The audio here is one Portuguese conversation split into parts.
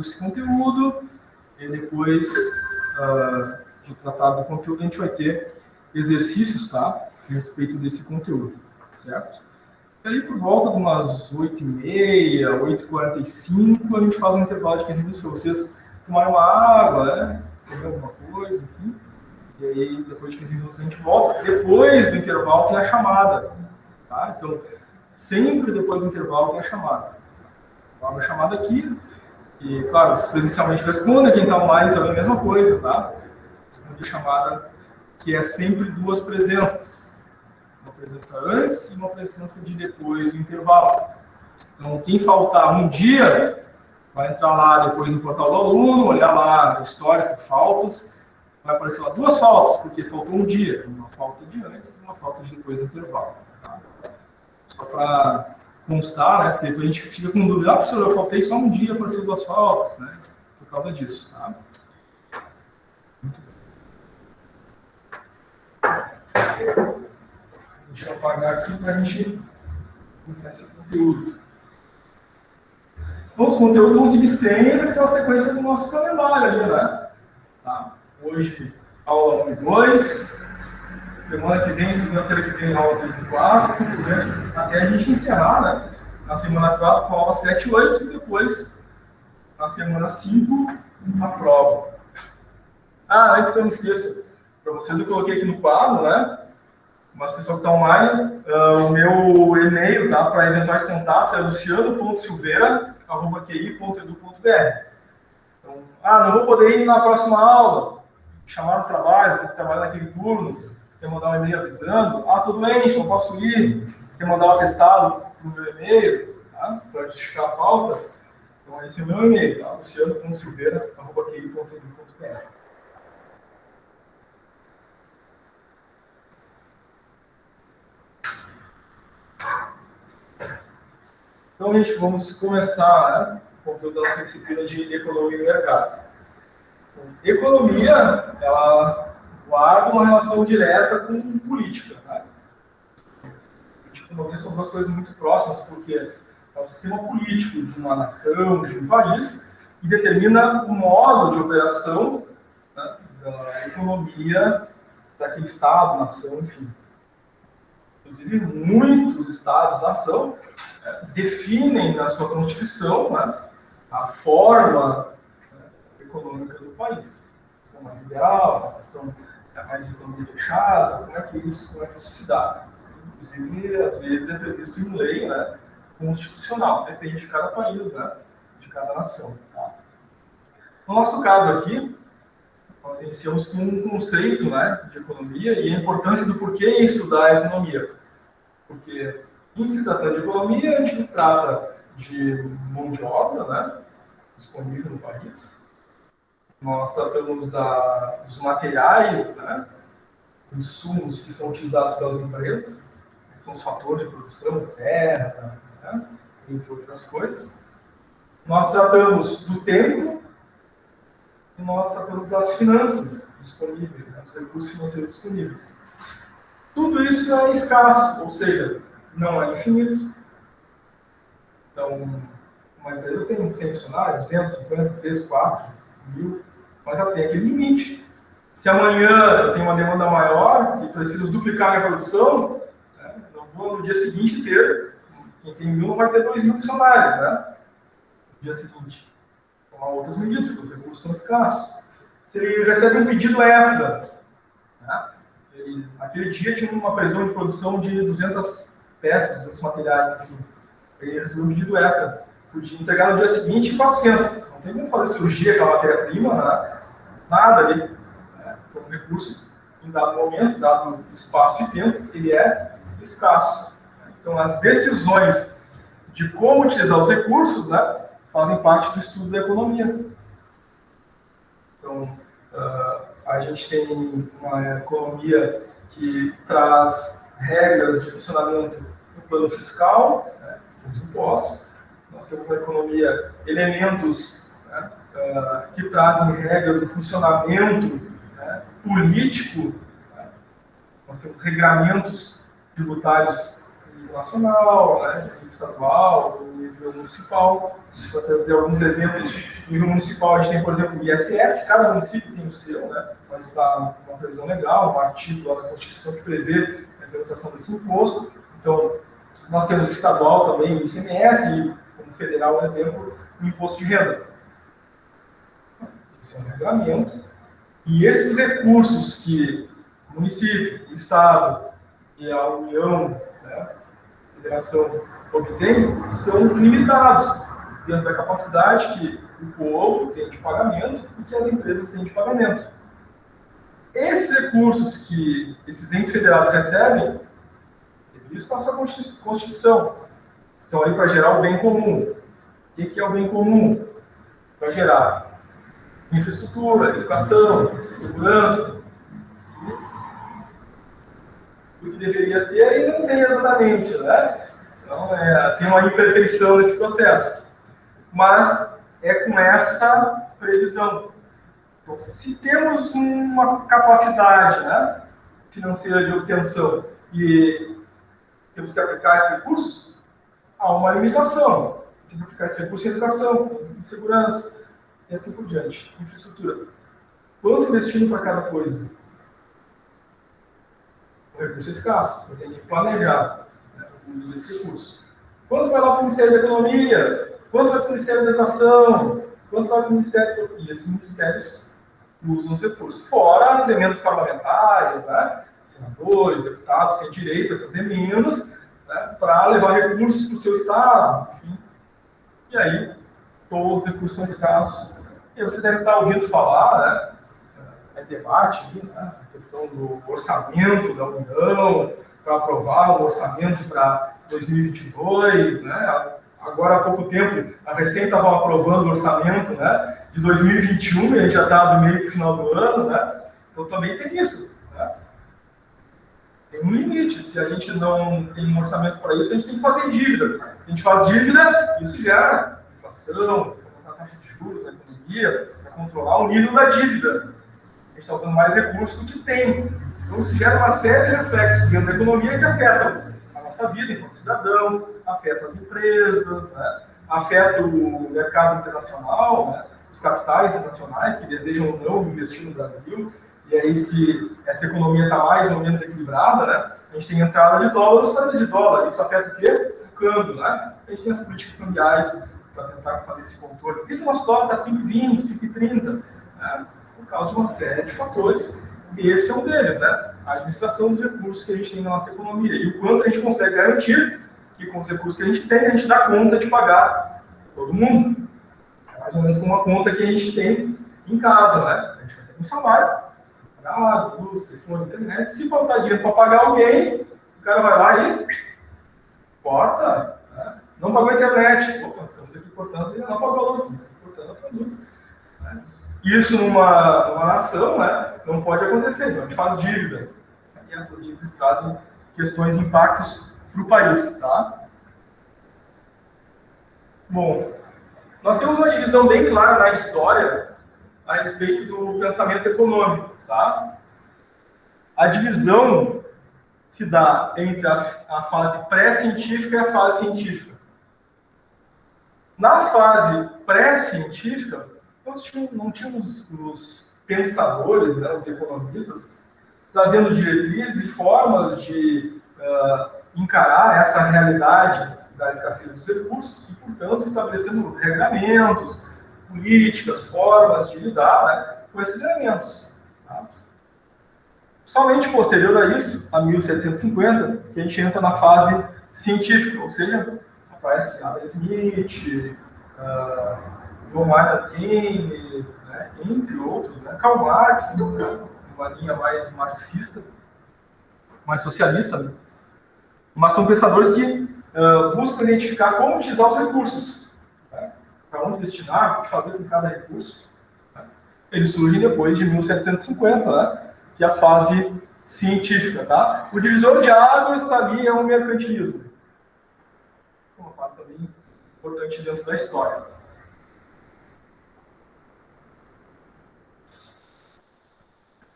esse conteúdo, e depois de tratar do conteúdo, a gente vai ter exercícios, tá? A respeito desse conteúdo, certo? E ali por volta de umas 8h30, 8h45, a gente faz um intervalo de 15 minutos para vocês tomarem uma água, né? Comer alguma coisa, enfim. E aí, depois de 15 minutos, a gente volta. Depois do intervalo tem a chamada, tá? Então, sempre depois do intervalo tem a chamada. A chamada aqui, e claro, se presencialmente responda, quem está online também a mesma coisa, tá? Responde a chamada, que é sempre duas presenças. Uma presença antes e uma presença de depois do intervalo. Então, quem faltar um dia, vai entrar lá depois no portal do aluno, olhar lá o histórico, faltas, vai aparecer lá duas faltas, porque faltou um dia, uma falta de antes e uma falta de depois do intervalo. Tá? Só para constar, né? Porque depois a gente fica com dúvida, professor, eu faltei só um dia, apareceu duas faltas, né? Por causa disso, tá? Muito bem. Deixa eu apagar aqui para a gente começar esse conteúdo. Então, os conteúdos vão seguir sempre aquela sequência do nosso calendário ali, né? Tá? Hoje, aula 1 e 2. Semana que vem, segunda-feira que vem, aula 3 e 4. Assim por diante, até a gente encerrar, né? Na semana 4 com a aula 7 e 8. E depois, na semana 5, a prova. Antes que eu me esqueça, para vocês eu coloquei aqui no quadro, né? Mas o pessoal que está online, o meu e-mail, tá? Para eventuais contatos é luciano.silveira@qi.edu.br. Então, não vou poder ir na próxima aula, chamar no trabalho, tem que trabalhar naquele turno, quer mandar um e-mail avisando, tudo bem, não posso ir, quer mandar um atestado no meu e-mail, tá? Para justificar a falta. Então, esse é o meu e-mail, tá? luciano.silveira@qi.edu.br. Então, gente, vamos começar, né, com o conteúdo da nossa disciplina de Economia e Mercado. Economia, ela guarda uma relação direta com política. Né? Economia são duas coisas muito próximas, porque é o sistema político de uma nação, de um país, e determina o modo de operação, né, da economia daquele estado, nação, enfim. Inclusive, muitos estados-nação definem na sua Constituição, né, a forma, né, econômica do país. A questão mais liberal, a questão mais de economia fechada, como é que isso se dá. Inclusive, às vezes é previsto em lei, né, constitucional, depende de cada país, né, de cada nação. Tá? No nosso caso aqui, nós iniciamos com um conceito, né, de economia e a importância do porquê estudar a economia. Porque, em se tratando de economia, a gente trata de mão de obra, né, disponível no país. Nós tratamos dos materiais, né, insumos que são utilizados pelas empresas, que são os fatores de produção, terra, né, entre outras coisas. Nós tratamos do tempo e nós tratamos das finanças disponíveis, né, dos recursos financeiros disponíveis. Tudo isso é escasso, ou seja, não é infinito. Então, uma empresa tem 100 funcionários, 250, 3, 4, 1000, mas ela tem aquele limite. Se amanhã eu tenho uma demanda maior e preciso duplicar minha produção, né, eu vou no dia seguinte ter, quem tem 1000 não vai ter 2000 funcionários, né? No dia seguinte. Então, há outras medidas, porque os recursos são escassos. Se ele recebe um pedido extra, né, naquele dia tinha uma previsão de produção de 200 peças, 200 materiais, enfim. Ele recebeu um pedido extra, podia entregar no dia seguinte 400. Não tem como fazer cirurgia com a matéria-prima, né? Nada ali. Né? Então, o recurso, em dado momento, dado espaço e tempo, ele é escasso. Então, as decisões de como utilizar os recursos, né, fazem parte do estudo da economia. Então, a gente tem uma economia que traz regras de funcionamento no plano fiscal, né, que são os impostos. Nós temos uma economia, elementos, né, que trazem regras do funcionamento, né, político. Né. Nós temos regramentos tributários nível nacional, né, no nível estadual, no nível municipal. Para trazer alguns exemplos, no nível municipal a gente tem, por exemplo, o ISS, cada município tem o seu, né, mas está uma previsão legal, um artigo lá da Constituição que prevê a implementação desse imposto. Então, nós temos estadual também o ICMS e, como federal, um exemplo, o imposto de renda. Esse é um regulamento. E esses recursos que o município, o estado e a União, né, a federação, obtém, são limitados dentro da capacidade que o povo tem de pagamento e que as empresas têm de pagamento. Esses recursos que esses entes federados recebem, isso passa a Constituição, estão ali para gerar o bem comum. O que é o bem comum? Para gerar infraestrutura, educação, segurança. O que deveria ter e não tem exatamente, né? Então, tem uma imperfeição nesse processo. Mas é com essa previsão. Então, se temos uma capacidade, né, financeira de obtenção e temos que aplicar esses recursos, há uma limitação. Temos que aplicar esse recurso em educação, em segurança, e assim por diante. Infraestrutura. Quanto destino para cada coisa? O recurso é escasso. Eu tenho que planejar, né, o uso desse recurso. Quanto vai lá para o Ministério da Economia? Quanto vai para o Ministério da Educação? Quanto vai para o Ministério... E esses ministérios usam os recursos. Fora as emendas parlamentares, né? Senadores, deputados têm direito a essas emendas, né, para levar recursos para o seu estado, enfim. E aí, todos os recursos são escassos. E você deve estar ouvindo falar, né, debate, né, a questão do orçamento da União, para aprovar o orçamento para 2022, né? Agora há pouco tempo, a recém estava aprovando o orçamento, né, de 2021, e a gente já está do meio para o final do ano, né? Então também tem isso, né? Tem um limite. Se a gente não tem um orçamento para isso, a gente tem que fazer dívida. A gente faz dívida, isso gera inflação, a taxa de juros na economia, para controlar o nível da dívida. A gente está usando mais recursos do que tem. Então isso gera uma série de reflexos dentro da economia que afetam a nossa vida enquanto cidadão, afeta as empresas, né? Afeta o mercado internacional, né? Os capitais internacionais que desejam ou não investir no Brasil. E aí, se essa economia está mais ou menos equilibrada, né, a gente tem entrada de dólar ou saída de dólar. Isso afeta o quê? O câmbio, né? A gente tem as políticas cambiais para tentar fazer esse controle. Por que o nosso dólar está 5,20, 5,30? Né? Por causa de uma série de fatores. E esse é um deles, né? A administração dos recursos que a gente tem na nossa economia. E o quanto a gente consegue garantir que com os recursos que a gente tem, a gente dá conta de pagar todo mundo. É mais ou menos como uma conta que a gente tem em casa, né? A gente recebe um salário, pagar água, luz, telefone, internet. Se faltar dinheiro para pagar alguém, o cara vai lá e corta. Né? Não pagou a internet. Opa, estamos aqui cortando e não pagou a luz. Cortando a luz. Né? Isso numa nação, né, não pode acontecer. Então a gente faz dívida. E essas dívidas trazem questões, impactos para o país. Tá? Bom, nós temos uma divisão bem clara na história a respeito do pensamento econômico. Tá? A divisão se dá entre a fase pré-científica e a fase científica. Na fase pré-científica, não tínhamos os pensadores, né, os economistas, trazendo diretrizes e formas de encarar essa realidade da escassez dos recursos e, portanto, estabelecendo regramentos, políticas, formas de lidar, né, com esses elementos. Tá? Somente posterior a isso, a 1750, que a gente entra na fase científica, ou seja, aparece Adam Smith, John Maynard Keynes, né, entre outros, né, Karl Marx, né, uma linha mais marxista, mais socialista, né, mas são pensadores que buscam identificar como utilizar os recursos, né, para onde destinar, o que fazer com cada recurso. Né. Eles surgem depois de 1750, né, que é a fase científica. Tá? O divisor de águas está ali, é o mercantilismo. Uma fase também importante dentro da história.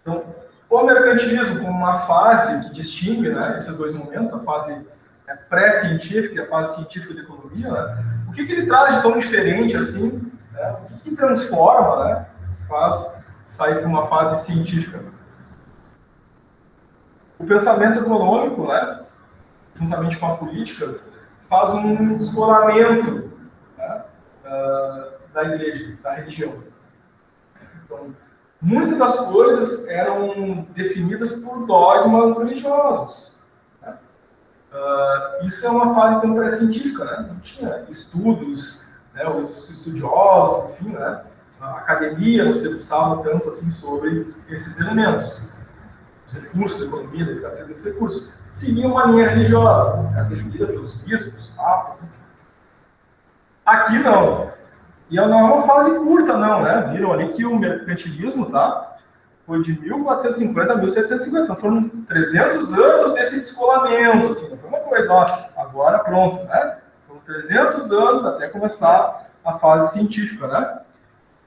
Então, o mercantilismo como uma fase que distingue, né, esses dois momentos, a fase pré-científica e a fase científica da economia, né? O que ele traz de tão diferente assim, né? O que transforma, né? Faz sair para uma fase científica. O pensamento econômico, né? Juntamente com a política, faz um descolamento, né? Da igreja, da religião. Então, muitas das coisas eram definidas por dogmas religiosos. Né? Isso é uma fase tão pré-científica, né? Não tinha estudos, né? Os estudiosos, enfim, né? A academia não se debruçava tanto assim sobre esses elementos. Os recursos da economia, da escassez desses recursos. Seguia uma linha religiosa, né? Definida pelos bispos, papas, enfim. Aqui não. E não é uma fase curta, não, né? Viram ali que o mercantilismo, tá? Foi de 1450 a 1750. Então foram 300 anos desse descolamento, assim. Não foi uma coisa, ó, agora pronto, né? Foram 300 anos até começar a fase científica, né?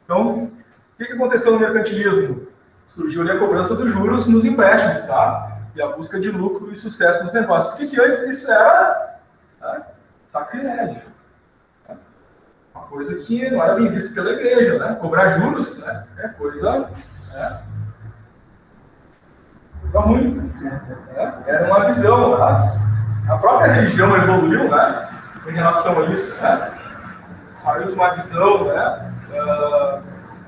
Então, o que aconteceu no mercantilismo? Surgiu ali a cobrança dos juros nos empréstimos, tá? E a busca de lucro e sucesso nos negócios. Por que antes isso era, né, sacrilégio? Uma coisa que não era bem vista pela igreja, né? Cobrar juros, né? É coisa, né? Coisa ruim. Né? Era uma visão, tá? A própria religião evoluiu, né? Em relação a isso, né? Saiu de uma visão, né?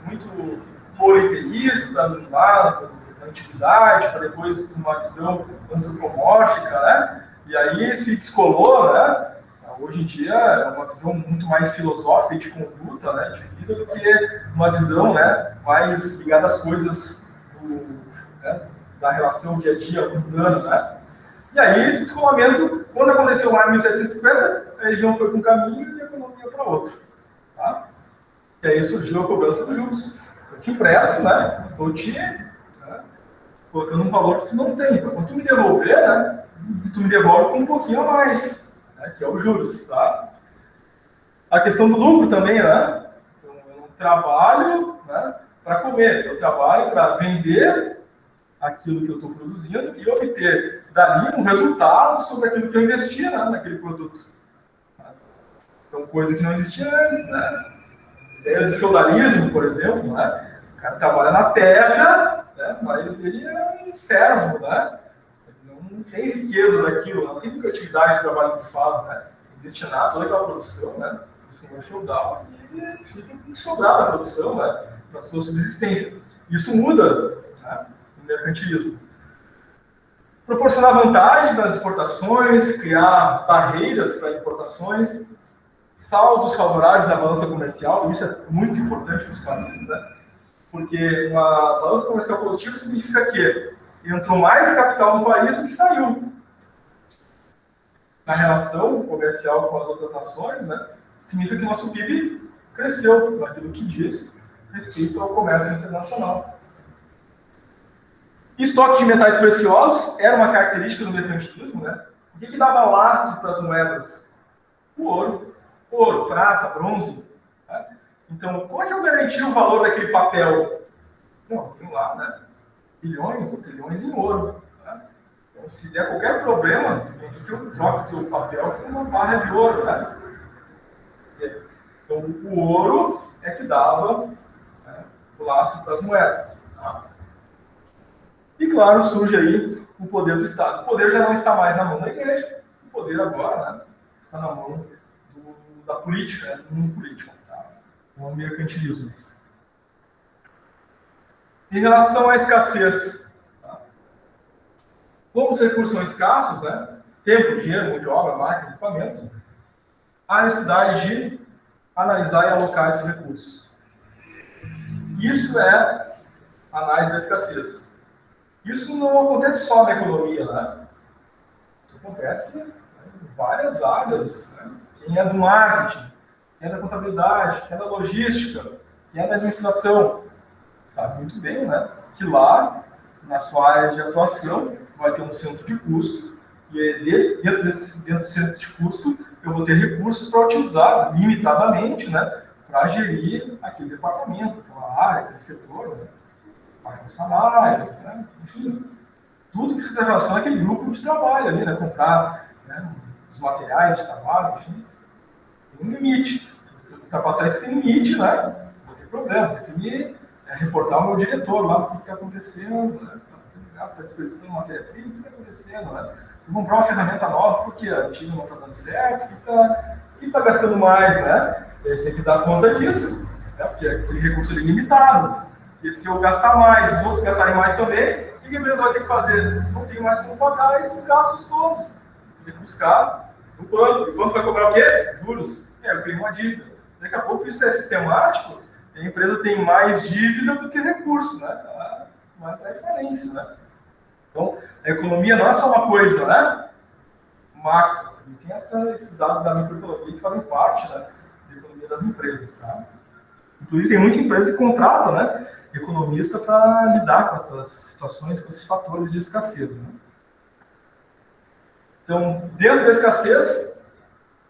Muito politeísta lá na antiguidade, para depois uma visão antropomórfica, né? E aí se descolou, né? Hoje em dia é uma visão muito mais filosófica e de conduta, né, de vida, do que uma visão, né, mais ligada às coisas né, da relação dia a dia humana, né? E aí esse descolamento, quando aconteceu lá em 1750, a religião foi para um caminho e a economia para outro, tá? E aí surgiu a cobrança dos juros. Eu te empresto, né? Estou te, né, colocando um valor que tu não tem. Então, quando tu me devolver, né, tu me devolve com um pouquinho a mais. Que é os juros, tá? A questão do lucro também, né? Então, eu não trabalho, né, para comer, eu trabalho para vender aquilo que eu estou produzindo e obter dali um resultado sobre aquilo que eu investi, né, naquele produto. Então, coisa que não existia antes, né? A ideia do feudalismo, por exemplo, né? O cara trabalha na terra, né, mas ele é um servo, né? Não tem riqueza daquilo, não tem lucratividade do trabalho que faz, né? Destinar toda aquela produção, né? O senhor feudal, e ele fica sobrado a produção, né? Para sua subsistência. Isso muda, né, no mercantilismo. Proporcionar vantagem nas exportações, criar barreiras para importações, saldos favoráveis na balança comercial, isso é muito importante para os países, né? Porque uma balança comercial positiva significa que entrou mais capital no país do que saiu. Na relação comercial com as outras nações, né, significa que o nosso PIB cresceu naquilo que diz respeito ao comércio internacional. Estoque de metais preciosos era uma característica do mercantilismo, né? O que dava lastro para as moedas? O ouro. Ouro, prata, bronze. Né? Então, como é que eu garanti o valor daquele papel? Não, tem lá, né? Bilhões ou trilhões em ouro. Né? Então, se der qualquer problema, eu troco o papel por uma barra de ouro. Né? Então, o ouro é que dava, né, o lastro para as moedas. Tá? E, claro, surge aí o poder do Estado. O poder já não está mais na mão da igreja, o poder agora, né, está na mão da política, né, do mundo político, tá? O mercantilismo. Em relação à escassez, tá? Como os recursos são escassos, né, tempo, dinheiro, mão de obra, máquina, equipamento, há necessidade de analisar e alocar esses recursos. Isso é análise da escassez. Isso não acontece só na economia, né? Isso acontece em várias áreas. Né? Quem é do marketing, quem é da contabilidade, quem é da logística, quem é da administração, sabe muito bem, né, que lá, na sua área de atuação, vai ter um centro de custo, e dentro desse centro de custo, eu vou ter recursos para utilizar limitadamente, né, para gerir aquele departamento, aquela área, aquele setor, né, pagar os salários, né, enfim, tudo que se relaciona àquele grupo de trabalho ali, né, comprar, né, dos materiais de trabalho, enfim, tem um limite. Se você ultrapassar esse limite, né, não tem problema. Tem que reportar o meu diretor lá o que está acontecendo, né? Está desperdiçando matéria-prima, o que está acontecendo, né? Vou comprar uma ferramenta nova porque a antiga não está dando certo, que está gastando mais, né? E a gente tem que dar conta disso, né? Porque aquele recurso é limitado. E se eu gastar mais, os outros gastarem mais também, o que a empresa vai ter que fazer? Não tem mais como pagar esses gastos todos. Tem que buscar no banco. E o banco vai cobrar o quê? Juros. Eu crio uma dívida. Daqui a pouco isso é sistemático, a empresa tem mais dívida do que recurso, né? Vai entrar em falência, né? Então, a economia não é só uma coisa, né? Macro. E tem esses dados da microeconomia que fazem parte, né, da economia das empresas, tá? Inclusive, tem muita empresa que contrata, né, economista para lidar com essas situações, com esses fatores de escassez, né? Então, dentro da escassez,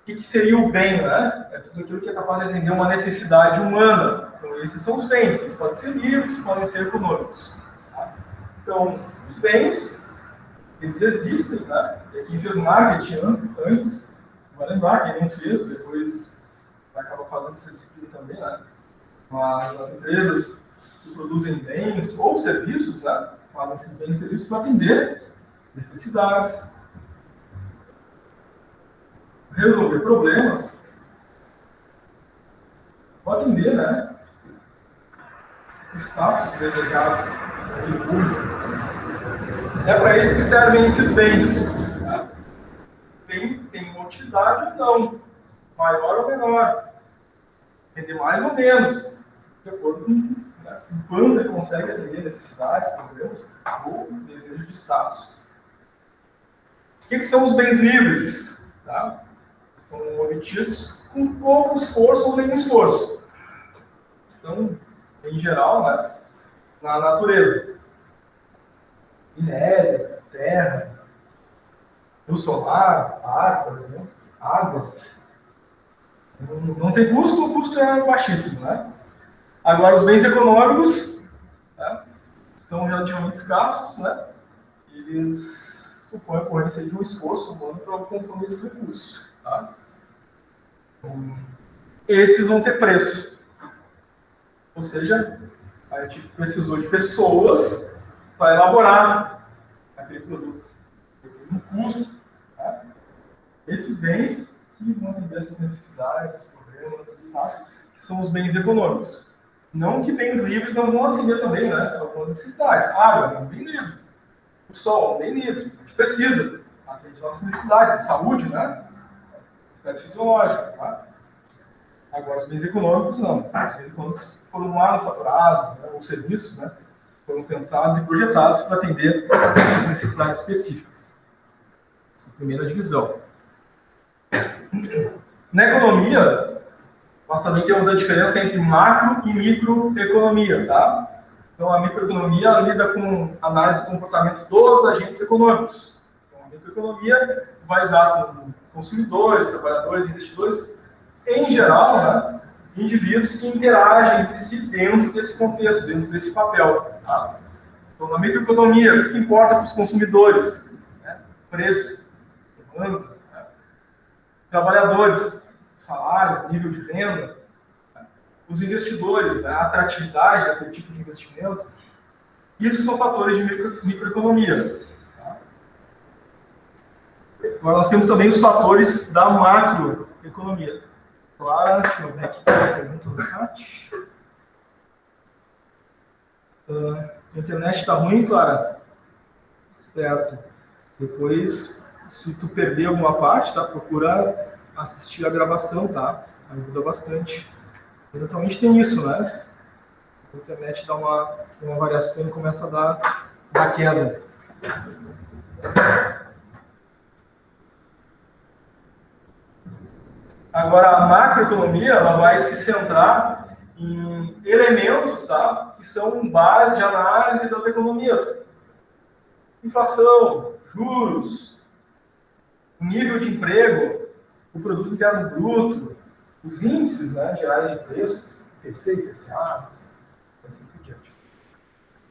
o que seria o bem, né? É tudo aquilo que é capaz de atender uma necessidade humana. Então, esses são os bens. Eles podem ser livres, podem ser econômicos. Tá? Então, os bens, eles existem, né? E quem fez marketing antes, vai lembrar, quem não fez, depois vai acabar fazendo essa disciplina também, né? Mas as empresas que produzem bens ou serviços, né, fazem esses bens e serviços para atender necessidades, resolver problemas, para atender, né, o status desejado daquele público. É para isso que servem esses bens. Né? Tem uma utilidade ou não, maior ou menor, atender mais ou menos, de acordo com, né, quanto ele consegue atender necessidades, problemas ou desejo de status. O que são os bens livres? Tá? São obtidos com pouco esforço ou nenhum esforço. Estão, em geral, né, na natureza. Minério, terra, luz solar, ar, por exemplo, água. Não tem custo, o custo é baixíssimo, né? Agora, os bens econômicos, né, são relativamente escassos, né? Eles supõem a ocorrência de um esforço humano para a obtenção desses recursos. Tá? Então, esses vão ter preço. Ou seja, a gente precisou de pessoas para elaborar aquele produto. Tem um custo. Tá? Esses bens que vão atender essas necessidades, problemas, espaços, que são os bens econômicos. Não que bens livres não vão atender também, né? Algumas necessidades. Água é um bem livre. O sol é um bem livre. A gente precisa atender nossas necessidades de saúde, né? Necessidades fisiológicas, tá? Agora, os bens econômicos, não. Os bens econômicos foram manufaturados, né? Ou serviços, né? Foram pensados e projetados para atender essas necessidades específicas. Essa é a primeira divisão. Na economia, nós também temos a diferença entre macro e microeconomia, tá? Então, a microeconomia lida com análise do comportamento dos agentes econômicos. Então, a microeconomia vai lidar com consumidores, trabalhadores, investidores, em geral, né, indivíduos que interagem entre si dentro desse contexto, dentro desse papel. Tá? Então, na microeconomia, o que importa para os consumidores? Né? Preço, demanda, né? Trabalhadores, salário, nível de renda, né? Os investidores, né? A atratividade daquele tipo de investimento. Isso são fatores de microeconomia. Tá? Agora, nós temos também os fatores da macroeconomia. Clara, deixa eu ver aqui a pergunta no chat. A internet está ruim, Clara? Certo. Depois, se tu perder alguma parte, tá? Procura assistir a gravação, tá? Ajuda bastante. Eventualmente tem isso, né? A internet dá uma variação e começa a dar queda. Agora, a macroeconomia ela vai se centrar em elementos, tá, que são base de análise das economias. Inflação, juros, nível de emprego, o produto interno bruto, os índices, né, gerais de preço, IPC, IPCA, assim por diante.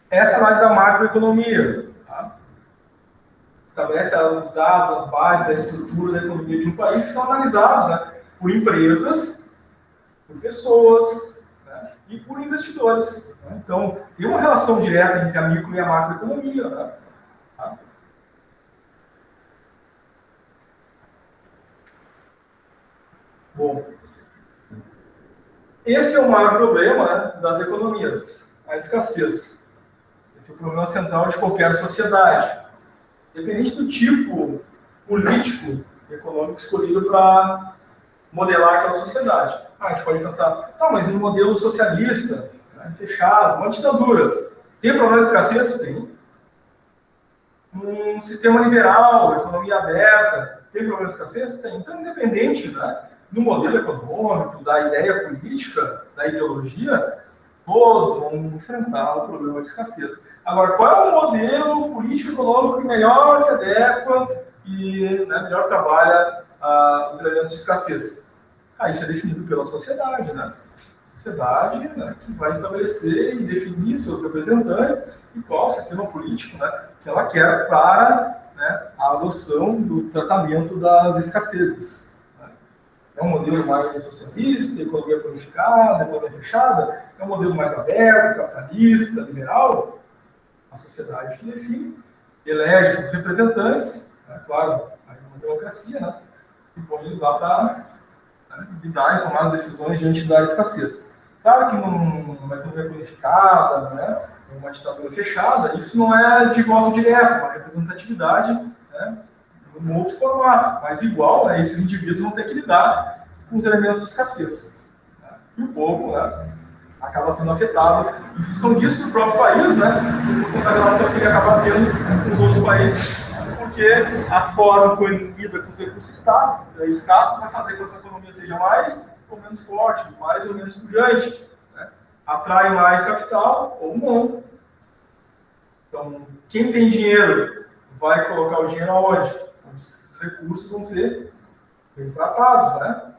Essa é a análise da macroeconomia. Tá? estabelece os dados, as bases da estrutura da economia de um país, que são analisados, né, por empresas, por pessoas, né, e por investidores. Né? Então, tem uma relação direta entre a micro e a macroeconomia. Né? Tá? Bom, esse é o maior problema, né, das economias, a escassez. Esse é o problema central de qualquer sociedade. Independente do tipo político e econômico escolhido para modelar aquela sociedade. A gente pode pensar, tá, mas um modelo socialista, né, fechado, uma ditadura, tem problema de escassez? Tem. Um sistema liberal, economia aberta, tem problema de escassez? Tem. Então, independente, né, do modelo econômico, da ideia política, da ideologia, todos vão enfrentar o problema de escassez. Agora, qual é o modelo político-econômico que melhor se adequa e, né, melhor trabalha os elementos de escassez? Isso é definido pela sociedade, né? A sociedade, né, que vai estabelecer e definir seus representantes e qual sistema político, né, que ela quer para, né, a adoção do tratamento das escassezes. Né? É um modelo mais socialista, economia planificada, economia fechada? É um modelo mais aberto, capitalista, liberal? A sociedade que define, elege seus representantes, né, claro, aí uma democracia, né, e põe eles lá para lidar e tomar as decisões diante da escassez. Claro que numa economia planificada, né, uma ditadura fechada, isso não é de voto direto, uma representatividade, né, num outro formato, mas igual, né, esses indivíduos vão ter que lidar com os elementos de escassez. Né, e o povo, né, acaba sendo afetado em função disso do próprio país, né, em função da relação que ele acaba tendo com os outros países, porque a forma como ele lida com os recursos escassos vai fazer com que essa economia seja mais ou menos forte, mais ou menos pujante, né? Atrai mais capital ou não. Então, quem tem dinheiro vai colocar o dinheiro aonde? Os recursos vão ser bem tratados, né?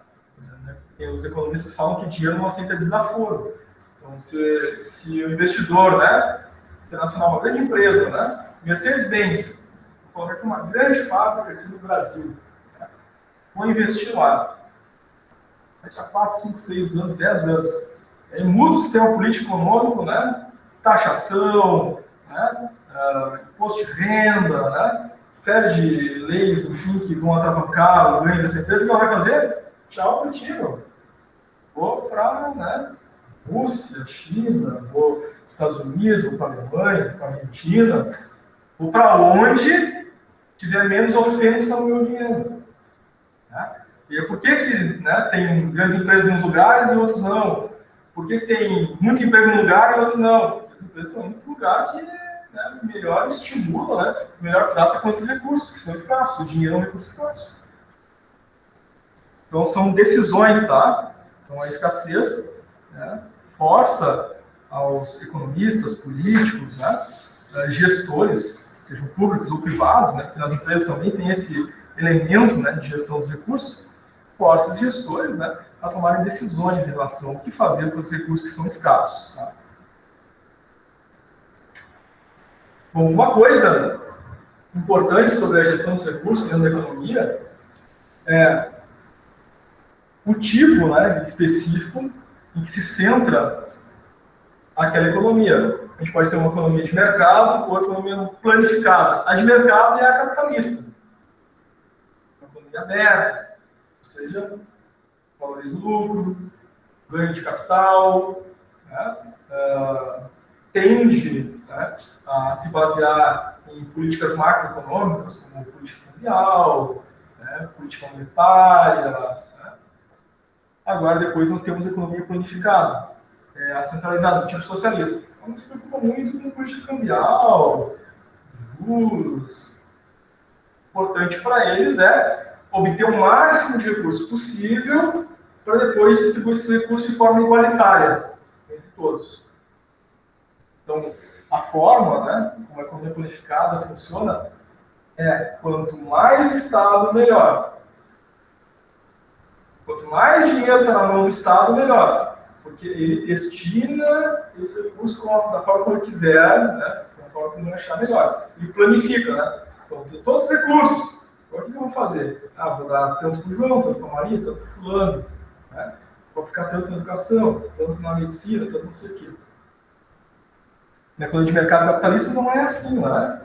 E os economistas falam que dinheiro não aceita desaforo. Então, se o investidor, né, internacional, uma grande empresa, né, Mercedes-Benz, coloca aqui uma grande fábrica aqui no Brasil, né, vou investir lá. Daqui a 4, 5, 6 anos, 10 anos. Aí muda o sistema político econômico, né, taxação, né, imposto de renda, né, série de leis, enfim, que vão atravancar o ganho dessa empresa. O que ela vai fazer? Tchau, contigo. Vou para, né, Rússia, China, vou para os Estados Unidos, vou para a Alemanha, para a Argentina, vou para onde tiver menos ofensa ao meu dinheiro. Né? E por que, né, tem grandes empresas em uns lugares e em outros não? Por que tem muito emprego em um lugar e outro não? As empresas estão indo para um lugar que, né, melhor estimula, né, melhor trata com esses recursos, que são escassos. O dinheiro é um recurso escasso. Então, são decisões, tá? Então, a escassez, né, força aos economistas, políticos, né, gestores, sejam públicos ou privados, né, porque nas empresas também tem esse elemento, né, de gestão dos recursos, força os gestores, né, a tomarem decisões em relação ao que fazer com os recursos que são escassos. Tá? Bom, uma coisa importante sobre a gestão dos recursos dentro da economia é o tipo, né, específico em que se centra aquela economia. A gente pode ter uma economia de mercado ou economia planificada. A de mercado é a capitalista. Uma economia aberta, ou seja, valoriza o lucro, ganho de capital, né, tende, né, a se basear em políticas macroeconômicas, como política cambial, né, política monetária. Agora, depois, nós temos a economia planificada, a centralizada, do tipo socialista. Então, não se preocupa muito com política cambial, juros. O importante para eles é obter o máximo de recursos possível para depois distribuir esses recursos de forma igualitária entre todos. Então, a forma, né, como a economia planificada funciona é quanto mais Estado, melhor. Quanto mais dinheiro está na mão do Estado, melhor. Porque ele destina esse recurso da forma como ele quiser, né, da forma como ele achar melhor. Ele planifica, né? Então, tem todos os recursos. Agora, o que eu vou fazer? Vou dar tanto para o João, tanto para a Maria, tanto para o fulano. Né? Vou aplicar tanto na educação, tanto na medicina, tanto não sei o quê. Na economia de mercado capitalista não é assim, né?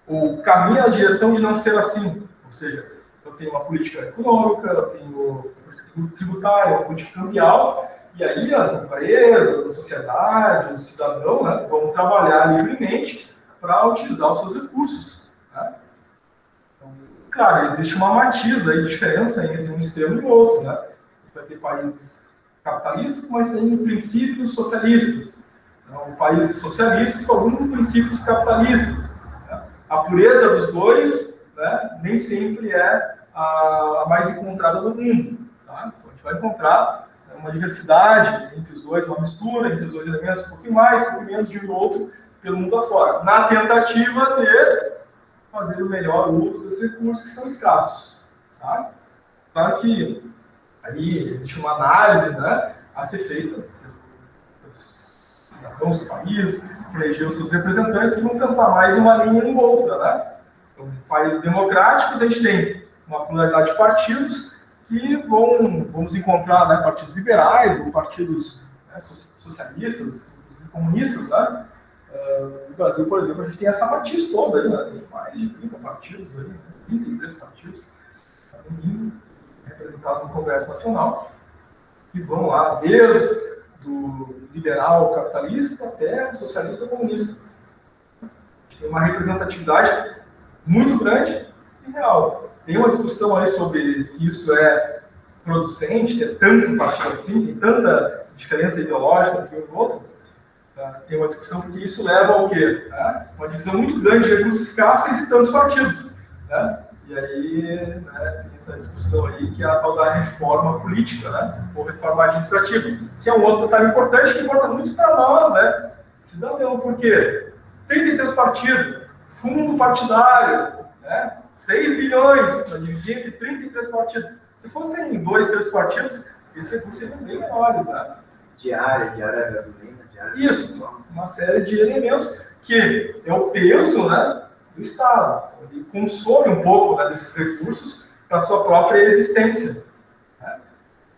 O caminho é a direção de não ser assim. Ou seja, eu tenho uma política econômica, eu tenho uma política tributária, uma política cambial, e aí as empresas, a sociedade, o cidadão, né, vão trabalhar livremente para utilizar os seus recursos. Né? Então, claro, existe uma matiz aí de diferença entre um extremo e o outro. Né? Vai ter países capitalistas, mas tem princípios socialistas. Então, países socialistas com alguns princípios capitalistas. Né? A pureza dos dois, né, nem sempre é a mais encontrada no mundo. Tá? Então, a gente vai encontrar uma diversidade entre os dois, uma mistura entre os dois elementos, um pouquinho mais, um pouquinho menos de um e outro, pelo mundo afora, na tentativa de fazer o melhor uso desses recursos que são escassos. Tá? Claro que aí existe uma análise, né, a ser feita pelos cidadãos do país, que elegeram seus representantes, que vão pensar mais em uma linha e em outra. Né? Então, em países democráticos, a gente tem uma pluralidade de partidos que vamos encontrar, né, partidos liberais ou partidos, né, socialistas, comunistas. Né? No Brasil, por exemplo, a gente tem essa matiz toda, aí, né? Tem mais de 30 partidos, aí, 33 partidos representados no Congresso Nacional, que vão lá desde do liberal capitalista até o socialista comunista. A gente tem uma representatividade muito grande e real. Tem uma discussão aí sobre se isso é producente, ter tanto partido assim, tem tanta diferença ideológica entre um e outro. Tem uma discussão porque isso leva ao quê? Uma divisão muito grande de recursos escassos entre tantos partidos. Né? E aí, né, tem essa discussão aí que é a tal da reforma política, né? Ou reforma administrativa, que é um outro detalhe importante que importa muito para nós, né? Cidadão, por quê? 33 partidos, fundo partidário, né? 6 bilhões para dividir entre 33 partidos. Se fossem 2, 3 partidos, esses recursos seriam bem menores. Né? Diária gasolina, diária. Isso, uma série de elementos que é o peso, né, do Estado. Ele consome um pouco, né, desses recursos para a sua própria existência. Né?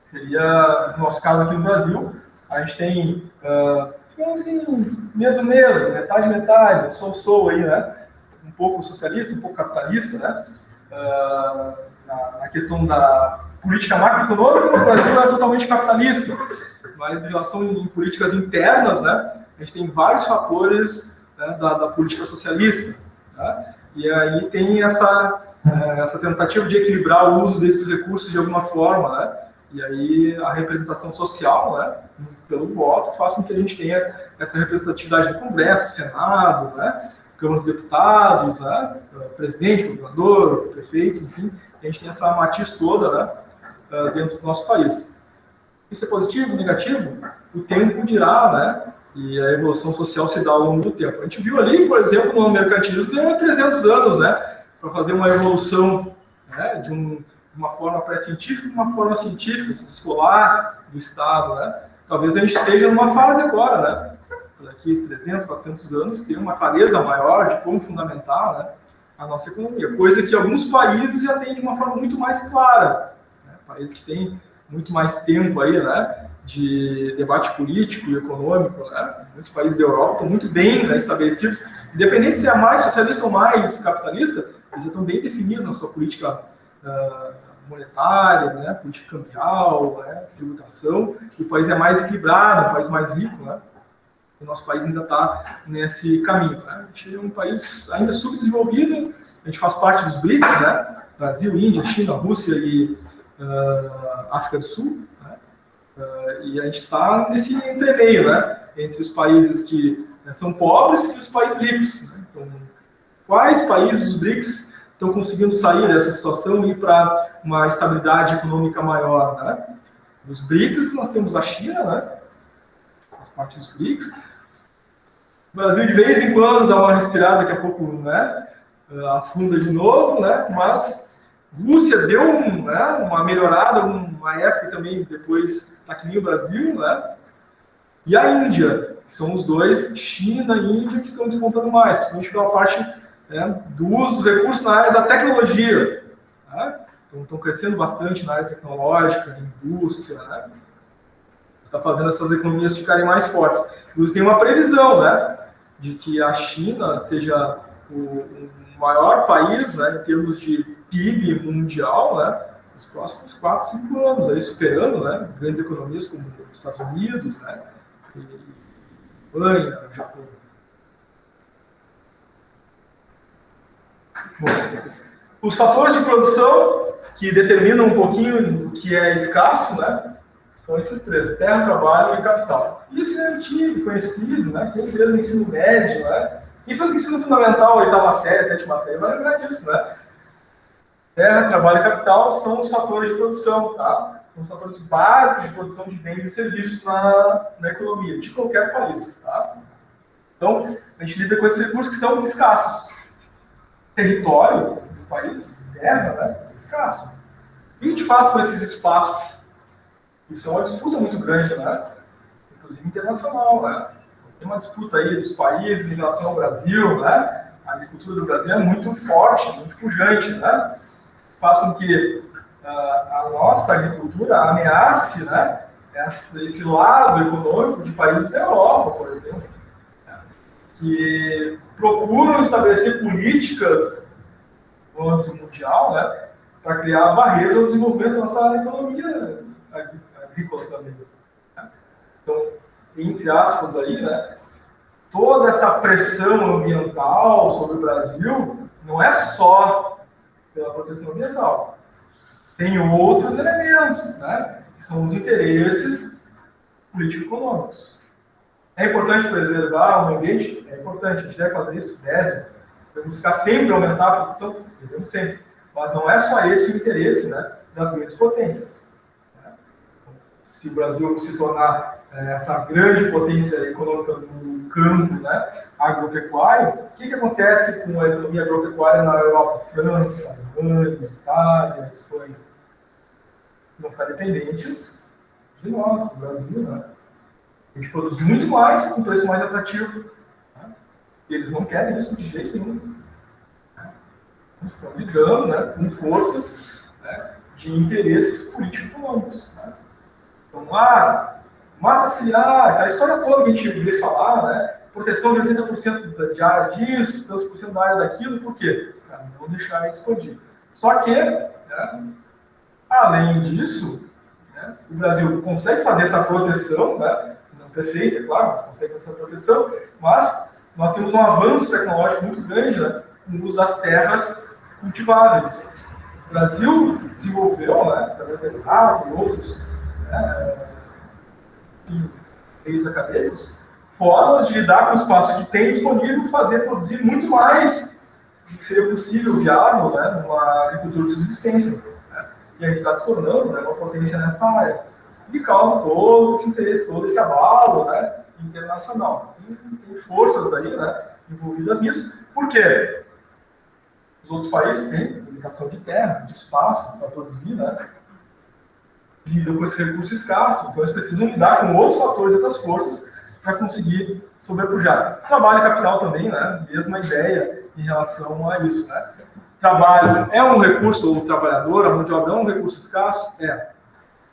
Seria, no nosso caso aqui no Brasil, a gente tem, assim, mesmo, metade, sou aí, né? Um pouco socialista, um pouco capitalista, né? Na questão da política macroeconômica, o Brasil é totalmente capitalista, mas em relação em políticas internas, né, a gente tem vários fatores, né, da política socialista. Né? E aí tem essa tentativa de equilibrar o uso desses recursos de alguma forma, né? E aí a representação social, né, pelo voto, faz com que a gente tenha essa representatividade no Congresso, Senado, né, Câmara dos Deputados, né, presidente, governador, prefeitos, enfim, a gente tem essa matiz toda, né, dentro do nosso país. Isso é positivo, negativo? O tempo dirá, né? E a evolução social se dá ao longo do tempo. A gente viu ali, por exemplo, no mercantilismo, demorou 300 anos, né? Para fazer uma evolução, né, de uma forma pré-científica para uma forma científica, escolar do Estado, né? Talvez a gente esteja numa fase agora, né? Daqui 300, 400 anos, ter uma clareza maior de como fundamentar, né, a nossa economia. Coisa que alguns países já têm de uma forma muito mais clara. Né? Países que têm muito mais tempo aí, né, de debate político e econômico, né? Muitos países da Europa estão muito bem, né, estabelecidos, independente se é mais socialista ou mais capitalista, eles já estão bem definidos na sua política monetária, né, política cambial, né, tributação, e o país é mais equilibrado, um país mais rico, né? O nosso país ainda está nesse caminho. Né? A gente é um país ainda subdesenvolvido, a gente faz parte dos BRICS, né? Brasil, Índia, China, Rússia e África do Sul, né? E a gente está nesse entremeio, né, entre os países que são pobres e os países ricos. Né? Então, quais países dos BRICS estão conseguindo sair dessa situação e ir para uma estabilidade econômica maior? Né? Nos BRICS nós temos a China, né? As partes dos BRICS. O Brasil de vez em quando dá uma respirada, daqui a pouco, né, afunda de novo, né? Mas Rússia deu uma melhorada, uma época também depois está que nem o Brasil, né? E a Índia, que são os dois, China e Índia, que estão despontando mais, principalmente pela parte né, do uso dos recursos na área da tecnologia. Né? Então, estão crescendo bastante na área tecnológica, indústria, né? Está fazendo essas economias ficarem mais fortes. Inclusive, tem uma previsão, né, de que a China seja o maior país, né, em termos de PIB mundial, né, nos próximos 4, 5 anos, aí superando, né, grandes economias como os Estados Unidos, né, e Alemanha, Japão. Bom, os fatores de produção que determinam um pouquinho o que é escasso, né, são esses três: terra, trabalho e capital. Isso é antigo, conhecido, né? Quem fez ensino médio, né? Quem fez ensino fundamental, 8ª série, 7ª série, vai lembrar disso, né? Terra, trabalho e capital são os fatores de produção, tá? São os fatores básicos de produção de bens e serviços na economia, de qualquer país, tá? Então, a gente lida com esses recursos que são escassos. Território do país, terra, né? É escasso. O que a gente faz com esses espaços? Isso é uma disputa muito grande, né? Inclusive internacional, né? Tem uma disputa aí dos países em relação ao Brasil, né? A agricultura do Brasil é muito forte, muito pujante, né? Faz com que a nossa agricultura ameace, né, esse lado econômico de países da Europa, por exemplo, né? Que procuram estabelecer políticas no âmbito mundial, né, para criar barreiras ao desenvolvimento da nossa economia agrícola também. Né? Então, entre aspas aí, né, toda essa pressão ambiental sobre o Brasil não é só pela proteção ambiental. Tem outros elementos, né, que são os interesses político-econômicos. É importante preservar o meio ambiente? É importante, a gente deve fazer isso? Deve. Devemos buscar sempre aumentar a produção? Devemos sempre. Mas não é só esse o interesse, né, das grandes potências. Se o Brasil se tornar essa grande potência econômica no campo, né, agropecuário, o que acontece com a economia agropecuária na Europa? França, Alemanha, Itália, Espanha. Eles vão ficar dependentes de nós, do Brasil, né? A gente produz muito mais com preço mais atrativo. Né? E eles não querem isso de jeito nenhum. Eles estão ligando, né, com forças, né, de interesses político-econômicos. Né? Então, mata ciliar, a história toda que a gente vê falar, né? Proteção de 80% de área disso, tantos por cento da área daquilo, por quê? Para não deixar expandir. Só que, né, além disso, né, o Brasil consegue fazer essa proteção, né, não perfeita, é claro, mas consegue fazer essa proteção, mas nós temos um avanço tecnológico muito grande, né, no uso das terras cultiváveis. O Brasil desenvolveu, né, através da ENAP e outros, meios acadêmicos, formas de lidar com o espaço que tem disponível e produzir muito mais do que seria possível, viável, né, numa agricultura de subsistência. Né? E a gente está se tornando, né, uma potência nessa área. E causa todo esse interesse, todo esse abalo, né, internacional. E tem forças aí, né, envolvidas nisso. Por quê? Os outros países têm limitação de terra, de espaço para produzir, né? Lidam com esse recurso escasso, então eles precisam lidar com outros fatores, outras forças, para conseguir sobrepujar. Trabalho e capital também, né? Mesma ideia em relação a isso, né? Trabalho é um recurso, o trabalhador, a mão de obra é um recurso escasso? É.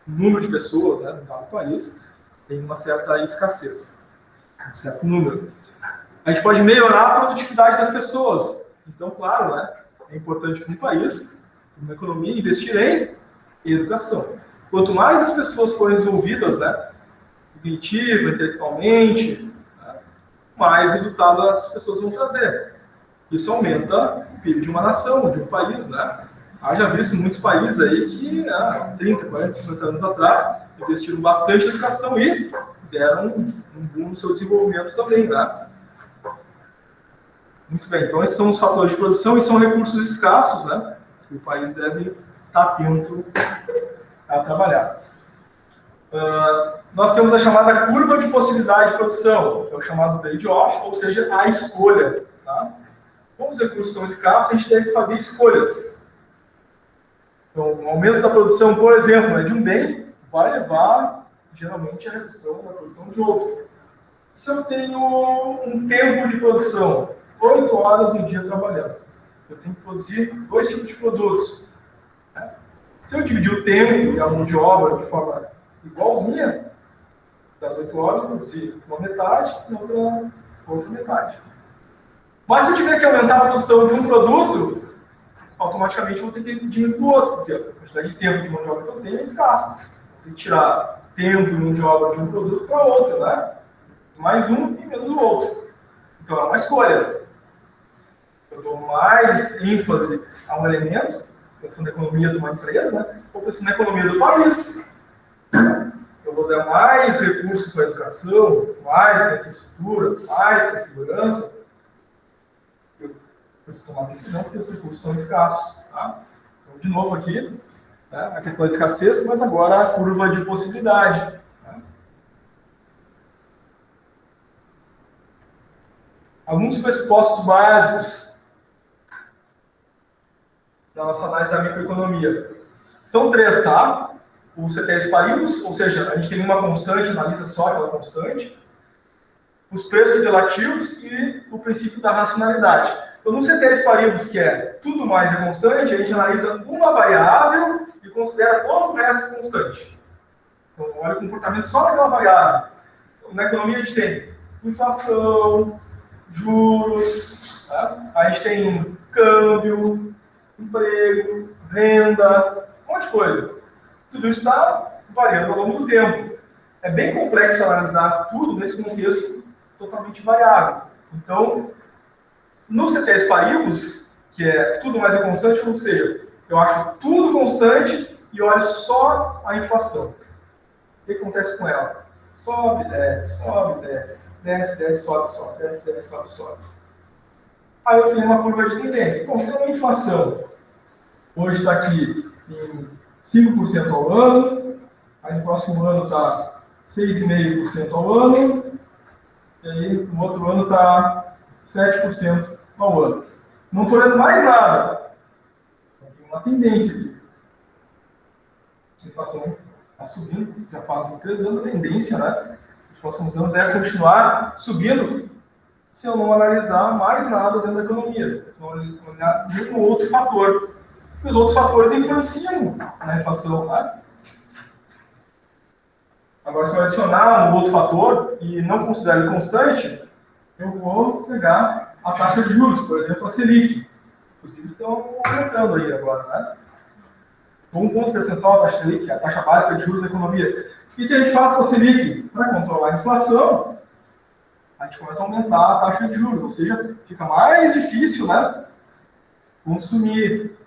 O número de pessoas, né, no dado país, tem uma certa escassez, um certo número. A gente pode melhorar a produtividade das pessoas. Então, claro, né, é importante para um país, uma economia, investir em educação. Quanto mais as pessoas forem desenvolvidas, né, cognitivo, intelectualmente, né, mais resultado essas pessoas vão trazer. Isso aumenta o PIB de uma nação, de um país, né? Haja visto muitos países aí que há 30, 40, 50 anos atrás investiram bastante em educação e deram um boom no seu desenvolvimento também, né? Muito bem, então esses são os fatores de produção e são recursos escassos, né? Que o país deve estar atento a trabalhar. Nós temos a chamada curva de possibilidade de produção, que é o chamado trade-off, ou seja, a escolha. Tá? Como os recursos são escassos, a gente deve fazer escolhas. Então, o aumento da produção, por exemplo, né, de um bem, vai levar, geralmente, a redução da produção de outro. Se eu tenho um tempo de produção, 8 horas no dia trabalhando. Eu tenho que produzir 2 tipos de produtos. Se eu dividir o tempo e a mão de obra de forma igualzinha, das 8 horas, eu produzir uma metade e outra metade. Mas se eu tiver que aumentar a produção de um produto, automaticamente eu vou ter que diminuir do outro, porque a quantidade de tempo de mão de obra que eu tenho é escassa. Eu tenho que tirar tempo e mão de obra de um produto para outro, né? Mais um e menos o outro. Então é uma escolha. Eu dou mais ênfase a um elemento, pensando na economia de uma empresa, né? Ou pensando na economia do país. Eu vou dar mais recursos para a educação, mais para a infraestrutura, mais para a segurança. Eu preciso tomar decisão porque os recursos são escassos. Tá? Então, de novo aqui, né, a questão da escassez, mas agora a curva de possibilidade. Tá? Alguns pressupostos básicos da nossa análise da microeconomia. São 3, tá? O ceteris paribus, ou seja, a gente tem uma constante, analisa só aquela constante, os preços relativos e o princípio da racionalidade. Então, no ceteris paribus, que é tudo mais é constante, a gente analisa uma variável e considera todo o resto constante. Então, olha o comportamento só daquela variável. Então, na economia, a gente tem inflação, juros, tá? A gente tem câmbio, emprego, renda, um monte de coisa. Tudo isso está variando ao longo do tempo. É bem complexo analisar tudo nesse contexto totalmente variável. Então, no ceteris paribus, que é tudo mais é constante, ou seja, eu acho tudo constante e olho só a inflação. O que acontece com ela? Sobe, desce, desce, desce, sobe, sobe, desce, desce, sobe, sobe. Aí eu tenho uma curva de tendência. Bom, se a inflação hoje está aqui em 5% ao ano, aí no próximo ano está 6,5% ao ano, e aí no outro ano está 7% ao ano. Não estou olhando mais nada. Então, tem uma tendência aqui. A inflação está subindo, já fazem 3 anos, a tendência, né? Nos próximos anos é continuar subindo, se eu não analisar mais nada dentro da economia, se eu não olhar nenhum outro fator. E os outros fatores influenciam na inflação, né? Agora, se eu adicionar um outro fator e não considerar ele constante, eu vou pegar a taxa de juros, por exemplo, a Selic. Inclusive, estão aumentando aí agora, né? 1 ponto percentual da taxa Selic, a taxa básica de juros da economia. E o que a gente faz com a Selic? Para controlar a inflação, a gente começa a aumentar a taxa de juros, ou seja, fica mais difícil, né, consumir,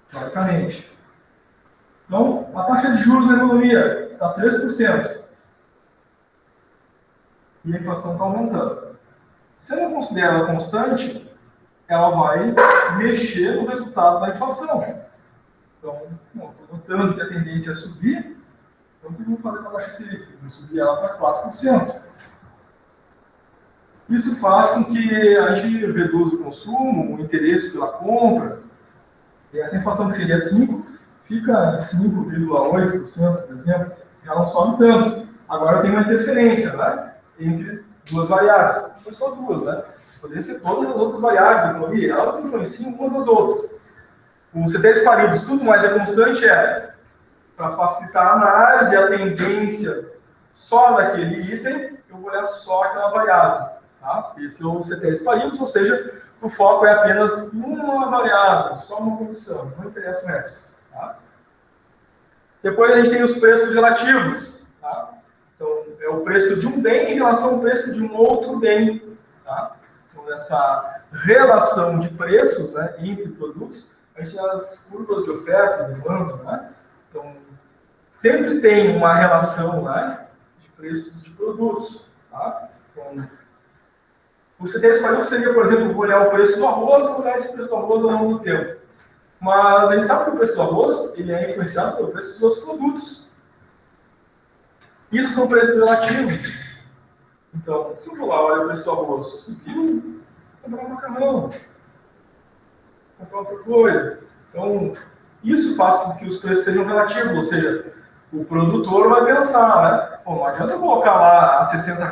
teoricamente. Então, a taxa de juros da economia está 3%. E a inflação está aumentando. Se eu não considero ela constante, ela vai mexer no resultado da inflação. Então, estou notando que a tendência é subir, então o que eu vou fazer com a taxa Selic? Eu vou subir ela para 4%. Isso faz com que a gente reduza o consumo, o interesse pela compra, e essa inflação que seria 5%, fica em 5,8%, por exemplo, já não sobe tanto. Agora tem uma interferência, né, entre duas variáveis. Não só duas, né? Poderia ser todas as outras variáveis da economia, elas influenciam umas às outras. O ceteris paribus, tudo mais é constante, para facilitar a análise e a tendência só daquele item, eu vou olhar só aquela variável. Tá? Esse é o ceteris paribus, ou seja, o foco é apenas uma variável, só uma condição, não interessa o resto. Tá? Depois a gente tem os preços relativos. Tá? Então, é o preço de um bem em relação ao preço de um outro bem. Tá? Então, essa relação de preços, né, entre produtos, a gente tem as curvas de oferta e demanda. Né? Então, sempre tem uma relação, né, de preços de produtos. Tá? Então, o ceteris paribus seria, por exemplo, vou olhar o preço do arroz, vou olhar esse preço do arroz ao longo do tempo. Mas a gente sabe que o preço do arroz ele é influenciado pelo preço dos outros produtos. Isso são preços relativos. Então, se eu vou lá olhar o preço do arroz, subiu, vou comprar um macarrão, vou comprar outra coisa. Então, isso faz com que os preços sejam relativos, ou seja, o produtor vai pensar, né? Pô, não adianta eu colocar lá a R$ 60,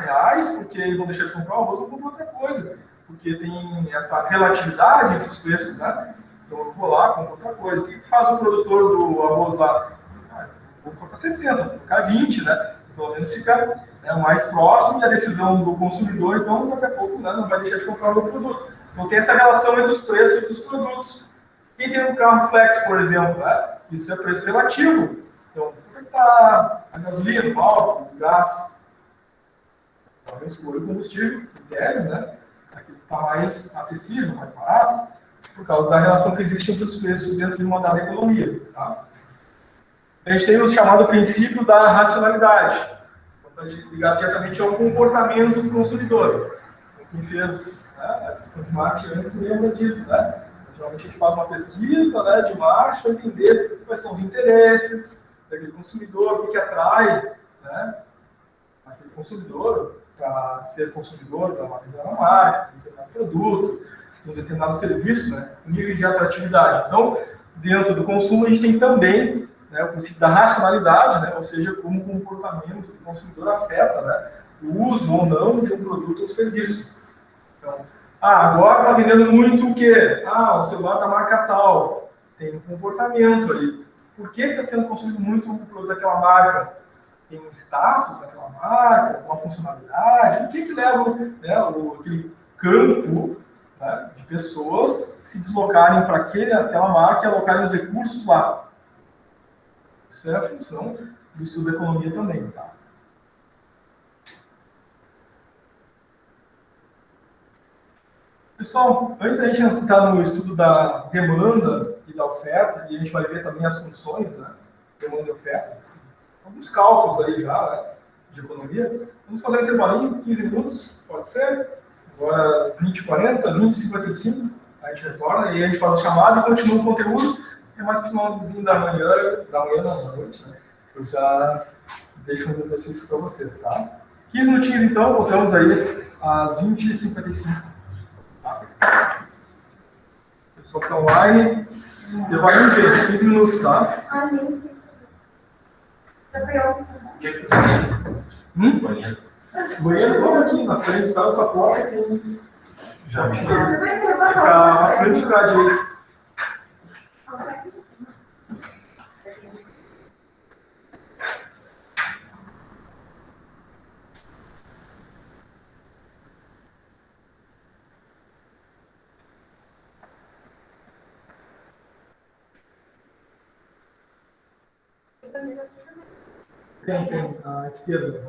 porque eles vão deixar de comprar o arroz, vou comprar outra coisa. Porque tem essa relatividade entre os preços, né? Então eu vou lá, compro outra coisa. O que faz o produtor do arroz lá? Ah, vou colocar 60, vou colocar 20, né? Pelo menos fica, né, mais próximo da decisão do consumidor, então daqui a pouco, né, não vai deixar de comprar o meu produto. Então tem essa relação entre os preços e os produtos. Quem tem um carro flex, por exemplo, né? Isso é preço relativo. Então, como é que está a gasolina, o álcool, o gás? Talvez escolha o combustível, o gás, né? Aquilo que está mais acessível, mais barato, por causa da relação que existe entre os preços dentro de uma dada economia. Tá? A gente tem o chamado princípio da racionalidade, está ligado diretamente ao comportamento do consumidor. Quem fez, né, a questão de marketing antes lembra disso, né? Geralmente a gente faz uma pesquisa, né, de marketing para entender quais são os interesses daquele consumidor, o que atrai, né, aquele consumidor para ser consumidor de uma determinada marca, de um determinado produto, de um determinado serviço, né, o nível de atratividade. Então, dentro do consumo, a gente tem também, né, o princípio da racionalidade, né, ou seja, como o comportamento do consumidor afeta, né, o uso ou não de um produto ou serviço. Então, agora está vendendo muito o quê? O celular da marca tal. Tem um comportamento ali. Por que está sendo consumido muito o produto daquela marca? Tem um status daquela marca, uma funcionalidade? O que leva, né, aquele campo, né, de pessoas se deslocarem para aquela marca e alocarem os recursos lá? Isso é a função do estudo da economia também, tá? Pessoal, antes da gente entrar no estudo da demanda e da oferta, e a gente vai ver também as funções, né, demanda e oferta, alguns cálculos aí já, né, de economia. Vamos fazer um intervalinho, 15 minutos, pode ser? Agora 20, 40, 20, 55, a gente retorna, e a gente faz a chamada e continua o conteúdo, e mais no finalzinho da manhã não, da noite, né, eu já deixo uns exercícios para vocês, tá? 15 minutinhos então, voltamos aí às 20h55. O pessoal que está online, intervalinho, gente, 15 minutos, tá? Banheiro. Banheiro, vamos aqui na frente, sabe essa porta que já fica masculino ficar à direita. Tem, à esquerda.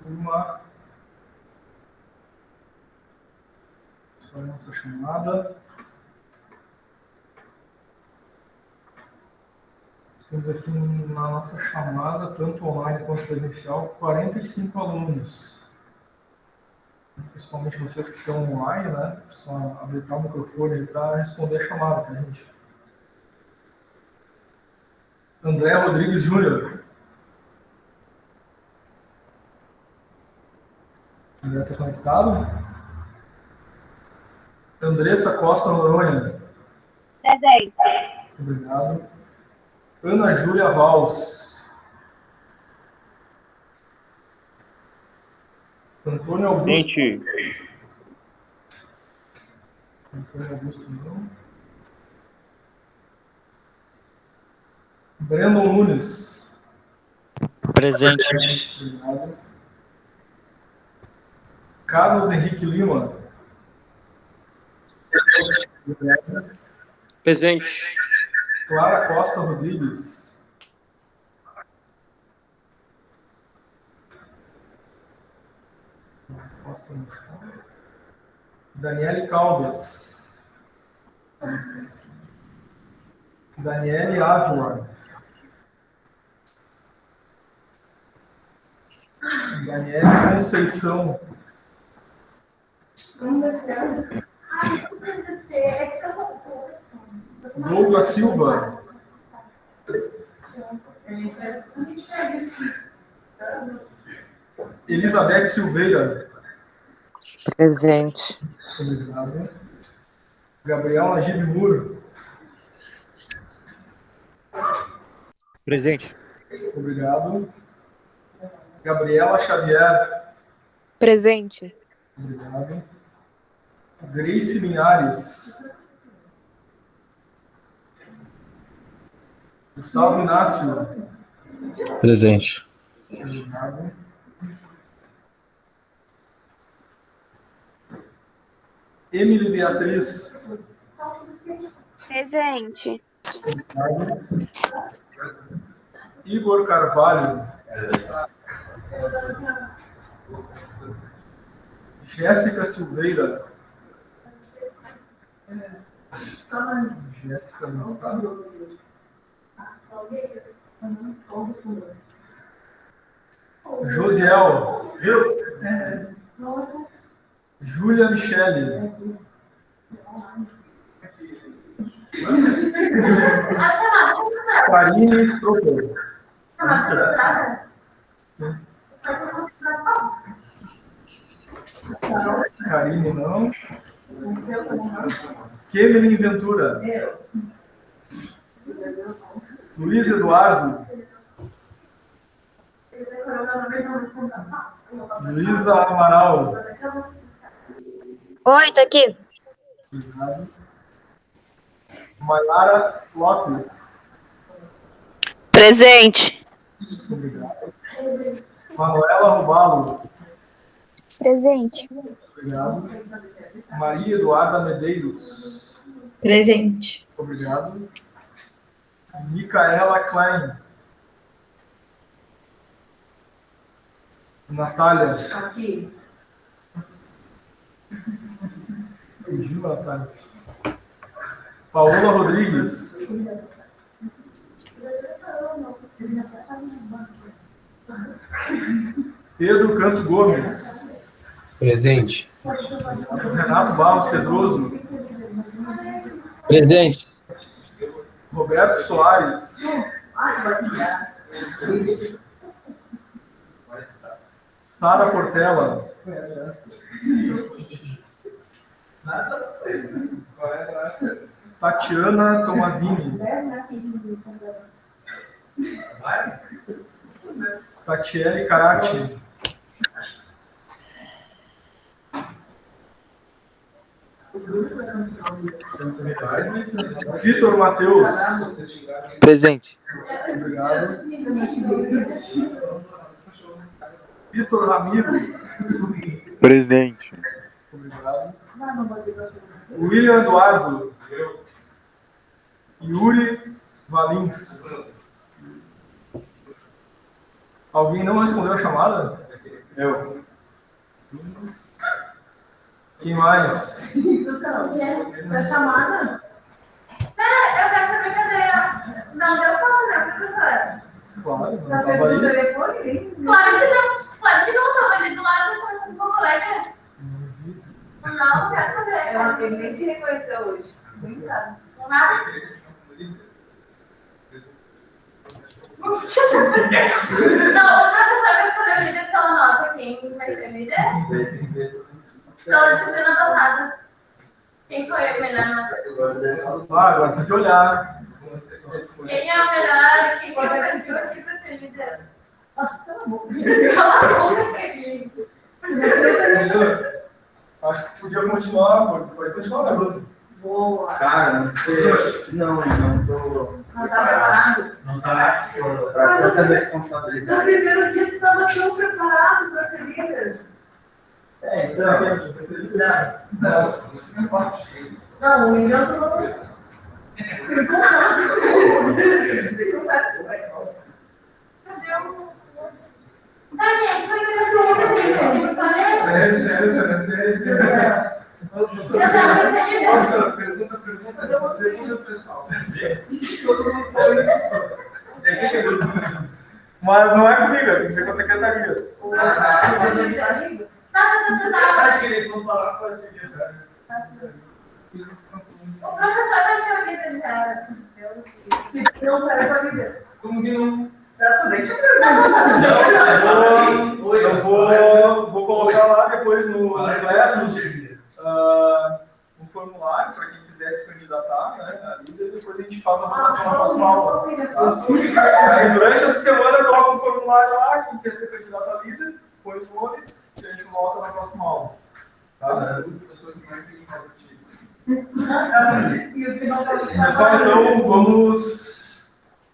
turma. Só a nossa chamada. Temos aqui na nossa chamada, tanto online quanto presencial, 45 alunos. Principalmente vocês que estão online, né? Só habilitar o microfone para responder a chamada, tá, gente? André Rodrigues Júnior. André está conectado? Andressa Costa Noronha. Presente. Obrigado. Ana Júlia Vals. Antônio Augusto. Gente. Antônio Augusto não. Brandon Nunes. Presente. Obrigado. Carlos Henrique Lima. Presente. Clara Costa Rodrigues. Costa não está. Daniele Caldas. Daniele Ávila. Daniele Conceição. Douglas Silva. Elizabeth Silveira. Presente. Obrigado. Gabriel Agib Muro. Presente. Obrigado. Gabriela Xavier. Presente. Obrigado. Grace Linhares. Gustavo Inácio. Presente. Obrigado. Emily Beatriz. Presente. Obrigado. Igor Carvalho. Jéssica Silveira. Jéssica não está. Josiel. Júlia Michele. Karine Stroker. Karine não. Kemelin Ventura. Luiz Eduardo. Luísa Amaral. Oi, tô aqui. Obrigado. Maiara Lopes. Presente. Obrigado. Manuela Robalo. Presente. Obrigado. Maria Eduarda Medeiros. Presente. Obrigado. Micaela Klein. Natália. Aqui. Fugiu, Natália. Paola Rodrigues. Pedro Canto Gomes. Presente. Renato Barros Pedroso. Presente. Roberto Soares. Sara Portela. Tatiana Tomazini. Tatiele Carati. Vitor Matheus. Presente. Obrigado. Vitor Ramiro. Presente. Obrigado. William Eduardo. Yuri Valins. Alguém não respondeu a chamada? Eu. Quem mais? Da chamada? Pera, eu quero saber cadê. Não deu conta, né, professora? Claro, não Na tava frente do aí. telefone? Claro que não. Claro que não, tava ali do lado conversando com o colega. Não, quero saber. Ele nem te reconheceu hoje. Nem sabe. Nada. Não, o professor vai escolher o líder pela nota. Quem vai ser o líder? Pela disciplina passada. Quem foi o melhor nota? Agora tem que olhar. Quem é o melhor? Quem foi o melhor? Quem vai ser o líder? Cala a boca, querido. Professor, acho que podia continuar, pode continuar, né, Bruno? Boa. Cara, não sei. Não tô. Não tá preparado? Não tá pra tanta No responsabilidade. primeiro dia tu estava tão preparado para ser líder. Então. Não, o milhão tu não. Cadê o. Daniel, foi que você ouviu, Sério. Nossa, pergunta pessoal. Todo mundo fala isso. Mas não é comigo, tem que ver com a secretaria. Acho que eles vão falar com a secretária. O professor vai ser o líder já. Não serve para líder. Como que não? Não, Eu vou colocar lá depois no Classroom um formulário para quem quiser se candidatar, né, a líder, e depois a gente faz a votação na próxima aula. Aí, durante essa semana eu coloco um formulário lá, quem quer ser candidato a líder, põe o nome e a gente volta na próxima aula. Tá? Pessoal, então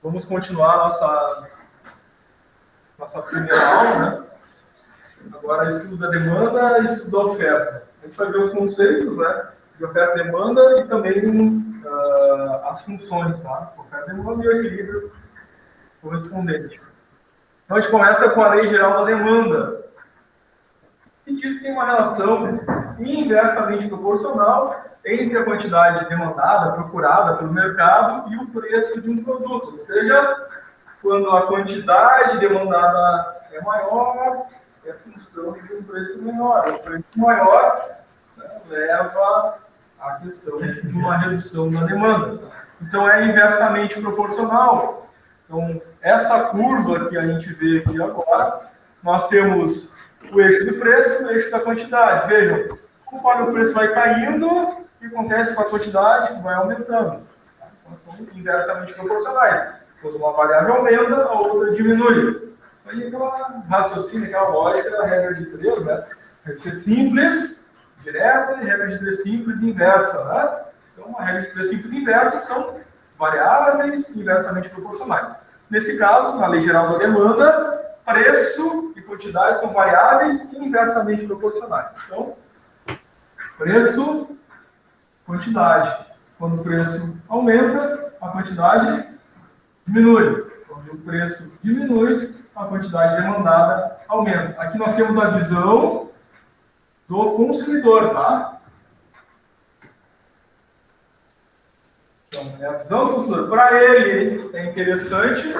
vamos continuar a nossa primeira aula, né? Agora, estudo da demanda e estudo da oferta. A gente vai ver os conceitos, né, de oferta e demanda e também as funções, tá? Oferta e demanda e o equilíbrio correspondente. Então, a gente começa com a Lei Geral da Demanda, que diz que tem uma relação inversamente proporcional entre a quantidade demandada, procurada pelo mercado e o preço de um produto. Ou seja, quando a quantidade demandada é maior, é função de um preço menor. O preço maior, né, leva à questão de uma redução da demanda. Então, é inversamente proporcional. Então, essa curva que a gente vê aqui agora, nós temos o eixo do preço e o eixo da quantidade. Vejam, conforme o preço vai caindo, o que acontece com a quantidade? Vai aumentando. Então, são inversamente proporcionais. Quando uma variável aumenta, a outra diminui. Aí aquela raciocínio, aquela lógica, a regra de 3, né? Regra de 3 simples, direta, e regra de 3 simples, inversa, né? Então, a regra de 3 simples inversa são variáveis inversamente proporcionais. Nesse caso, na Lei Geral da Demanda, preço e quantidade são variáveis inversamente proporcionais. Então, preço, quantidade. Quando o preço aumenta, a quantidade diminui. Quando o preço diminui, a quantidade demandada aumenta. Aqui nós temos a visão do consumidor, tá? Então, é a visão do consumidor. Para ele, é interessante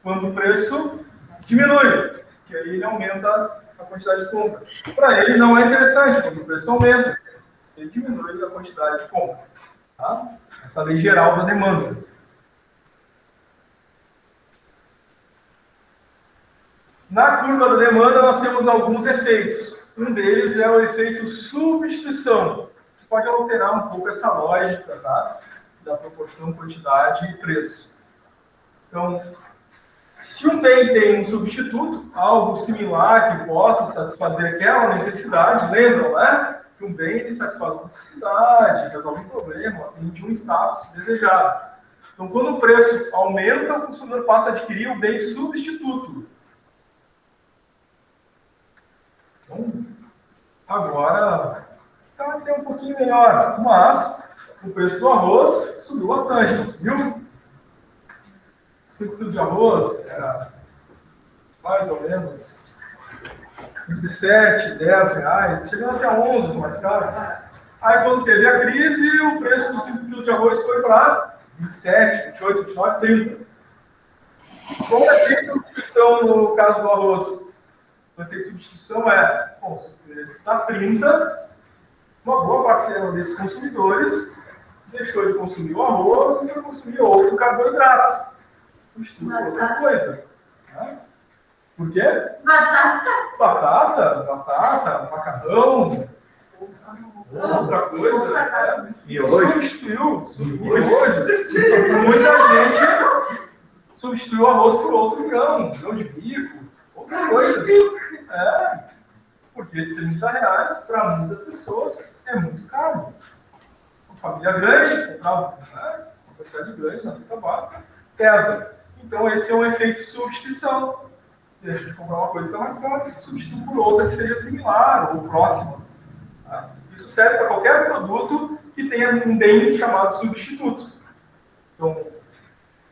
quando o preço diminui, que aí ele aumenta a quantidade de compra. Para ele, não é interessante quando o preço aumenta, ele diminui a quantidade de compra. Tá? Essa é a lei geral da demanda. Na curva da demanda, nós temos alguns efeitos. Um deles é o efeito substituição, que pode alterar um pouco essa lógica, tá? Da proporção quantidade e preço. Então, se um bem tem um substituto, algo similar que possa satisfazer aquela necessidade, lembram, né? Que um bem ele satisfaz uma necessidade, resolve um problema, atende um status desejado. Então, quando o preço aumenta, o consumidor passa a adquirir o bem substituto. Então, agora está até um pouquinho melhor, mas o preço do arroz subiu bastante, não subiu? 5 quilos de arroz era mais ou menos entre 7, 10 reais, chegando até 11 os mais caros. Aí quando teve a crise, o preço do 5 quilos de arroz foi para 27, 28, 29, 30. Qual é o efeito de substituição no caso do arroz? O efeito de substituição é, bom, se o preço está 30, uma boa parcela desses consumidores deixou de consumir o arroz e foi consumir outro carboidrato. Substitui por outra coisa. Né? Por quê? Batata, macarrão, outra coisa. Né? E hoje? Substituiu. Muita gente substituiu o arroz por outro grão de bico, outra coisa. Porque R$30 para muitas pessoas é muito caro. Uma família grande, comprava uma quantidade grande na cesta básica, pesa. Então esse é um efeito de substituição. Deixa de comprar uma coisa que está mais cara, substitui por outra que seja similar ou próxima. Tá? Isso serve para qualquer produto que tenha um bem chamado substituto. Então,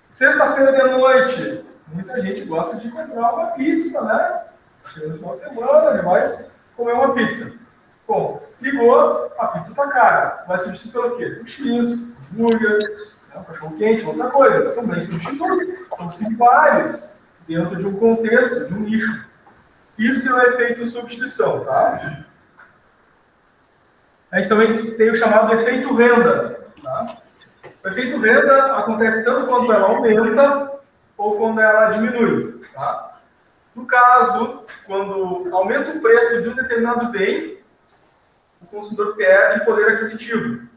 sexta-feira de noite, muita gente gosta de comprar uma pizza, né? Chega no final de semana, ele vai comer uma pizza. Bom, ligou, a pizza está cara. Vai substituir pelo quê? Por X, hambúrguer, um cachorro-quente, outra coisa. São bem substitutos, são similares dentro de um contexto, de um nicho. Isso é o efeito substituição, tá? A gente também tem o chamado efeito renda. Tá? O efeito renda acontece tanto quando ela aumenta ou quando ela diminui. Tá? No caso, quando aumenta o preço de um determinado bem, o consumidor perde poder aquisitivo.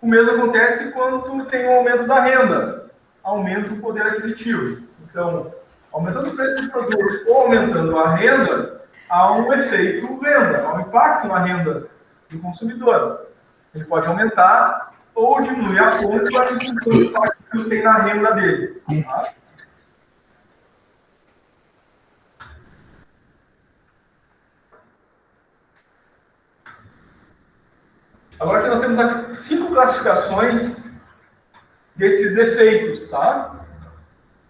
O mesmo acontece quando tem um aumento da renda, aumenta o poder aquisitivo. Então, aumentando o preço do produto ou aumentando a renda, há um efeito renda, há um impacto na renda do consumidor. Ele pode aumentar ou diminuir a conta em função do impacto que ele tem na renda dele. Tá? Agora aqui nós temos aqui 5 classificações desses efeitos, tá?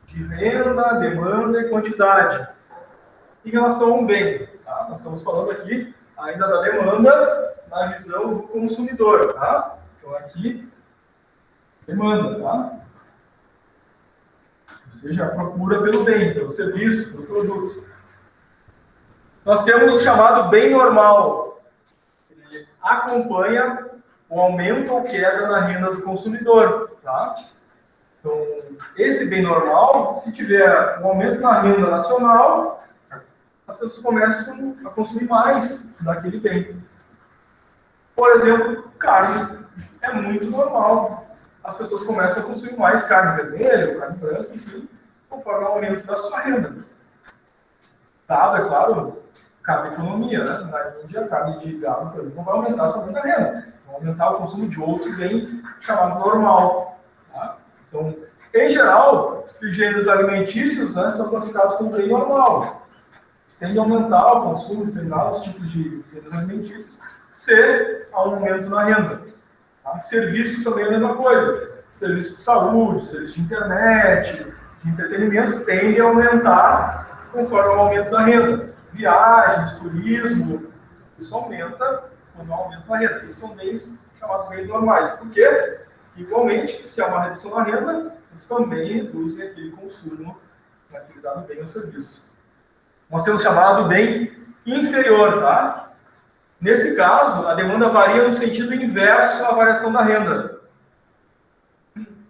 De renda, demanda e quantidade. Em relação a um bem, tá? Nós estamos falando aqui ainda da demanda na visão do consumidor, tá? Então aqui, demanda, tá? Ou seja, a procura pelo bem, pelo serviço, pelo produto. Nós temos o chamado bem normal. Ele acompanha o aumento ou queda na renda do consumidor, tá? Então, esse bem normal, se tiver um aumento na renda nacional, as pessoas começam a consumir mais daquele bem. Por exemplo, carne é muito normal. As pessoas começam a consumir mais carne vermelha, carne branca, enfim, conforme o aumento da sua renda. Dado, é claro, cada economia, né? Na Índia, a carne de gado, por exemplo, não vai aumentar somente a renda. Vai aumentar o consumo de outro bem chamado normal. Tá? Então, em geral, os gêneros alimentícios, né, são classificados como bem normal. Tende a aumentar o consumo de determinados tipos de gêneros alimentícios se há um aumento na renda. Tá? Serviços também é a mesma coisa. Serviços de saúde, serviços de internet, de entretenimento, tendem a aumentar conforme o aumento da renda. Viagens, turismo, isso aumenta quando há aumento na renda. Esses são bens chamados bens normais. Por quê? Igualmente, se há uma redução na renda, eles também reduzem aquele consumo naquele dado bem ou serviço. Nós temos chamado bem inferior, tá? Nesse caso, a demanda varia no sentido inverso à variação da renda.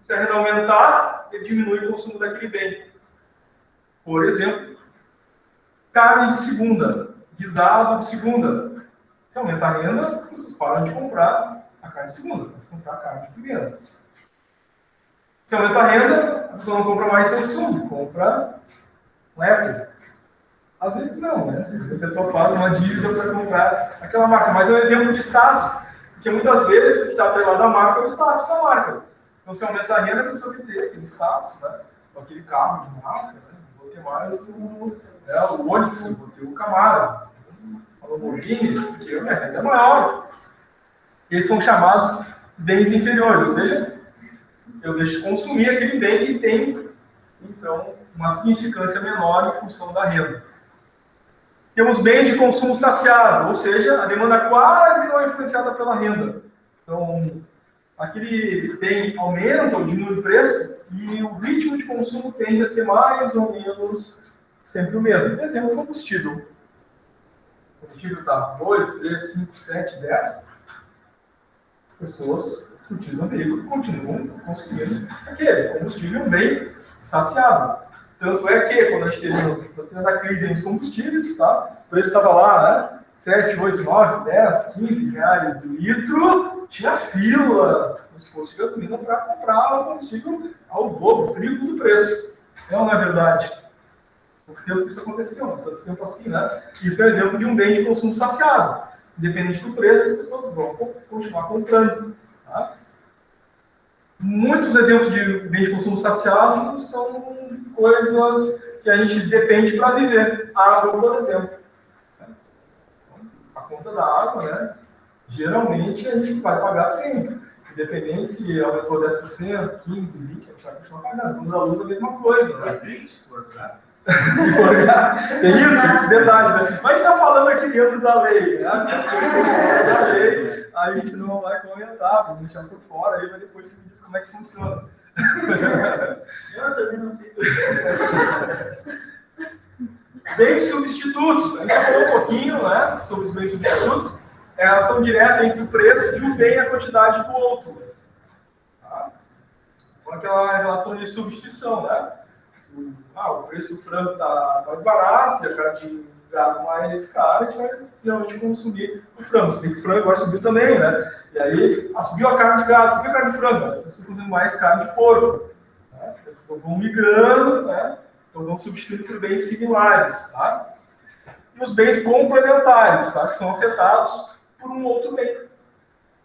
Se a renda aumentar, ele diminui o consumo daquele bem. Por exemplo, carne de segunda, guisado de segunda. Se aumenta a renda, as pessoas param de comprar a carne de segunda, vão comprar a carne de primeira. Se aumenta a renda, a pessoa não compra mais Samsung, compra um Apple. Às vezes não, né? A pessoa faz uma dívida para comprar aquela marca. Mas é um exemplo de status, porque muitas vezes o que está atrelado à marca é o status da marca. Então, se aumenta a renda, a pessoa vai ter aquele status, né? Aquele carro de marca, né? Vou ter mais o Onix, vou ter o Camaro, a Lamborghini, porque a minha renda é maior. Eles são chamados bens inferiores, ou seja, eu deixo de consumir aquele bem que tem, então, uma significância menor em função da renda. Temos bens de consumo saciado, ou seja, a demanda quase não é influenciada pela renda. Então, aquele bem aumenta ou diminui o preço e o ritmo de consumo tende a ser mais ou menos sempre o mesmo. Por exemplo, combustível. O combustível está 2, 3, 5, 7, 10. As pessoas que utilizam o veículo continuam consumindo aquele combustível bem saciado. Tanto é que, quando a gente teve a crise nos combustíveis, tá? O preço estava lá, né? 7, 8, 9, 10, 15 reais o litro, tinha fila nos postos de gasolina para comprar o combustível ao dobro, triplo do preço. Não é verdade? Por tempo que isso aconteceu, não tanto tempo assim, né? Isso é um exemplo de um bem de consumo saciado. Independente do preço, as pessoas vão continuar comprando. Tá? Muitos exemplos de bem de consumo saciado são coisas que a gente depende para viver. Água, por exemplo. A conta da água, né? Geralmente a gente vai pagar sempre. Independente se aumentou 10%, 15%, 20%, a gente vai continuar pagando. Quando a luz, a mesma coisa. Né? Tem isso, esses detalhes. Né? Mas a gente está falando aqui dentro da lei. Né? Fora da lei, a gente não vai comentar, vamos deixar por fora, aí vai depois você me diz como é que funciona. Eu também não sei. Bens substitutos. A gente já falou um pouquinho, né, sobre os bens substitutos. É a relação direta entre o preço de um bem e a quantidade do outro. Tá? Então, aquela relação de substituição, né? O preço do frango está mais barato, e a carne de gado mais cara, a gente vai realmente consumir o frango. Se bem que o frango agora subiu também, né? E aí, subiu a carne de gado, subiu a carne de frango, as pessoas estão consumir mais carne de porco. Né? As pessoas vão migrando, né? Então vão substituindo por bens similares. Tá? E os bens complementares, tá? Que são afetados por um outro bem.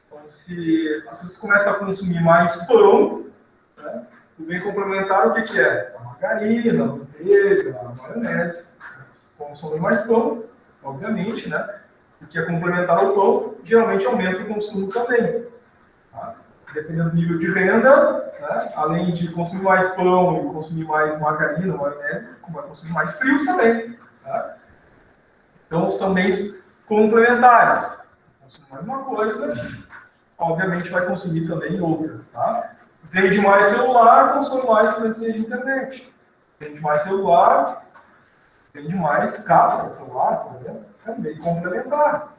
Então, se as pessoas começam a consumir mais pão, né? O bem complementar, o que é? A margarina, a manteiga, a maionese. Eles consomem mais pão, obviamente, né? O que é complementar ao pão, geralmente aumenta o consumo também. Tá? Dependendo do nível de renda, né? Além de consumir mais pão e consumir mais margarina, maionese, vai consumir mais frios também. Tá? Então, são bens complementares. Consumir mais uma coisa, obviamente vai consumir também outra. Tá? Vende mais celular, consome mais frequência de internet. Vende mais celular, vende mais capa para celular, por exemplo, também complementar.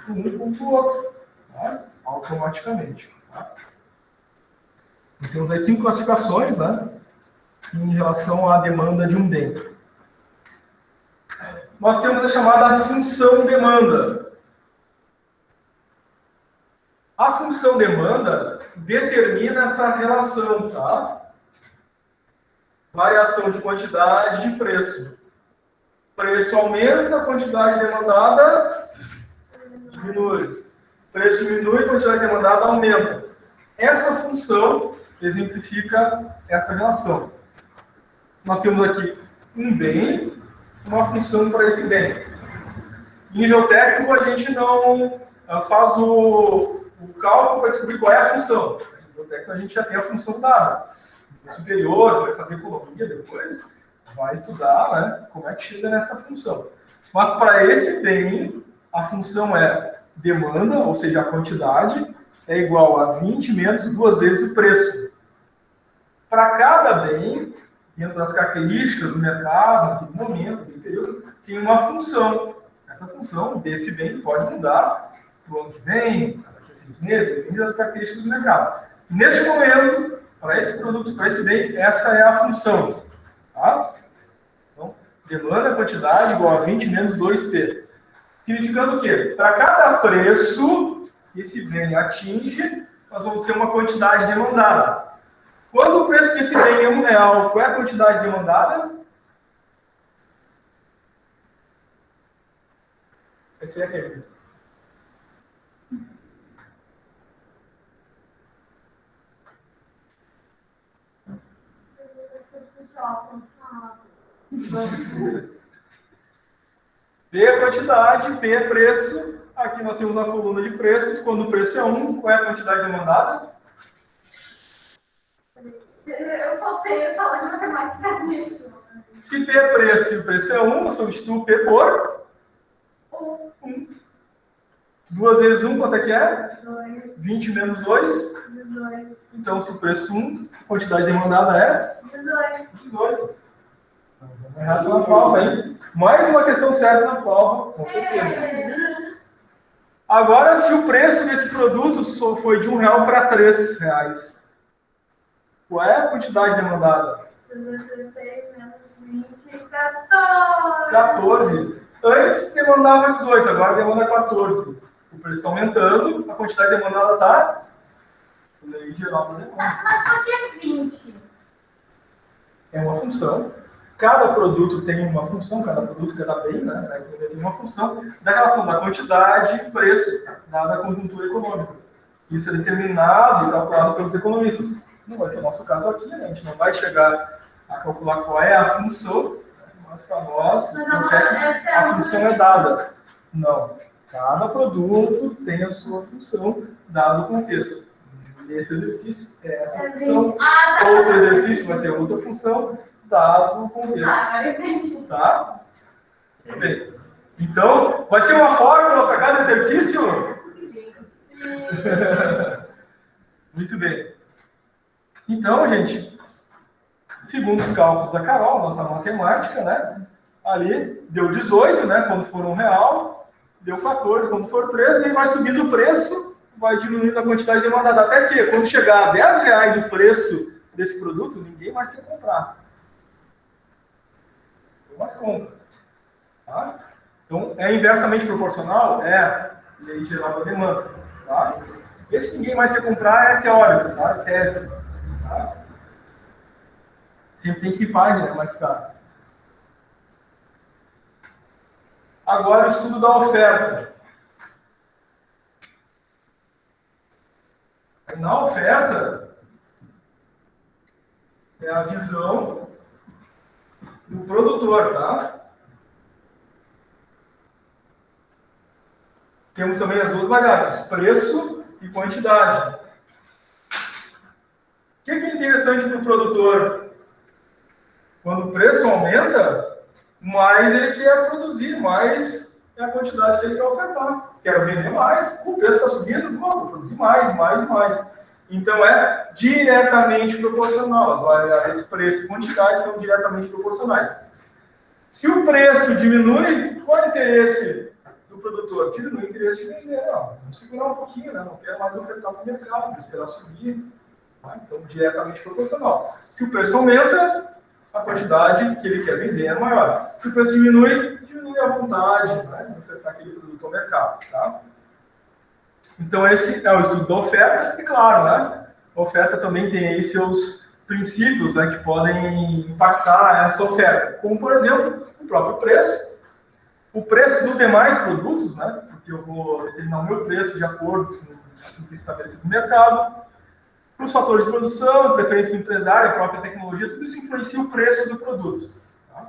Um com o outro, tá? Automaticamente. Tá? E temos aí 5 classificações, né? Em relação à demanda de um bem. Nós temos a chamada função demanda. A função demanda determina essa relação, tá? Variação de quantidade e preço. Preço aumenta, a quantidade demandada diminui. Preço diminui, a quantidade demandada aumenta. Essa função exemplifica essa relação. Nós temos aqui um bem, uma função para esse bem. Em nível técnico, a gente não faz o cálculo para descobrir qual é a função. Em nível técnico, a gente já tem a função dada. No superior, vai fazer economia depois, vai estudar, né, como é que chega nessa função. Mas para esse bem, a função é demanda, ou seja, a quantidade, é igual a 20 menos 2 vezes o preço. Para cada bem, dentro das características do mercado, naquele momento, naquele período, tem uma função. Essa função desse bem pode mudar para o ano que vem, daqui a 6 meses, depende das características do mercado. Neste momento, para esse produto, para esse bem, essa é a função. Tá? Então, demanda, quantidade, igual a 20 menos 2P. Significando o quê? Para cada preço que esse bem atinge, nós vamos ter uma quantidade demandada. Quando o preço desse bem é R$1, qual é a quantidade demandada? Aqui é aquele. P é quantidade, P é preço. Aqui nós temos uma coluna de preços. Quando o preço é 1, qual é a quantidade demandada? Eu faltei essa aula de matemática nisso. Se P é preço e o preço é 1, eu substituo P por 1. 2 vezes 1, quanto é que é? 2. 20 menos 2. 18. Então, se o preço 1, a quantidade demandada é 18. 18. Então, vamos errar essa na prova, hein? Mais uma questão certa na prova, com certeza. Agora, se o preço desse produto só foi de R$1 para R$3, qual é a quantidade demandada? 16 menos 20, 14. 14. Antes demandava 18, agora demanda 14. O preço está aumentando, a quantidade demandada está... Lei geral da demanda. Mas por que 20? É uma função. Cada produto tem uma função, cada produto, cada bem, né? Tem uma função da relação da quantidade e preço, dada a conjuntura econômica. Isso é determinado e calculado pelos economistas. Não vai ser o nosso caso aqui, né? A gente não vai chegar a calcular qual é a função, mas para nós, a função é dada. Não. Cada produto tem a sua função, dado o contexto. Esse exercício é essa função. Outro exercício vai ter outra função, dado o contexto. Tá? Muito bem. Então, vai ser uma fórmula para cada exercício? Muito bem. Então, gente, segundo os cálculos da Carol, nossa matemática, né? Ali deu 18, né? Quando for R$1, deu 14, quando for 13, e vai subindo o preço, vai diminuindo a quantidade demandada. Até que, quando chegar a R$10 o preço desse produto, ninguém mais quer comprar. Mais compra. Tá? Então, é inversamente proporcional? É. Lei geral da demanda. Tá? Esse ninguém mais quer comprar é teórico, tá? É tese. Tá? Sempre tem que ir né? Mais caro. Agora, o estudo da oferta. Na oferta, é a visão do produtor, tá? Temos também as duas variáveis, preço e quantidade. O que é interessante para o produtor? Quando o preço aumenta, mais ele quer produzir, mais é a quantidade que ele quer ofertar. Quero vender mais, o preço está subindo, vou produzir mais, mais e mais. Então é diretamente proporcional. As variáveis preço e quantidade são diretamente proporcionais. Se o preço diminui, qual é o interesse do produtor? Diminui o interesse de vender. Não, vamos segurar um pouquinho, né? Não quero mais ofertar para o mercado, vou esperar subir. Tá? Então, diretamente proporcional. Se o preço aumenta, a quantidade que ele quer vender é maior. Se o preço diminui a vontade, né, de ofertar aquele produto ao mercado. Tá? Então, esse é o estudo da oferta, e claro, né, a oferta também tem aí seus princípios, né, que podem impactar essa oferta, como, por exemplo, o próprio preço, o preço dos demais produtos, né, porque eu vou determinar o meu preço de acordo com o que está estabelecido no mercado, os fatores de produção, a preferência do empresário, a própria tecnologia, tudo isso influencia o preço do produto. Tá?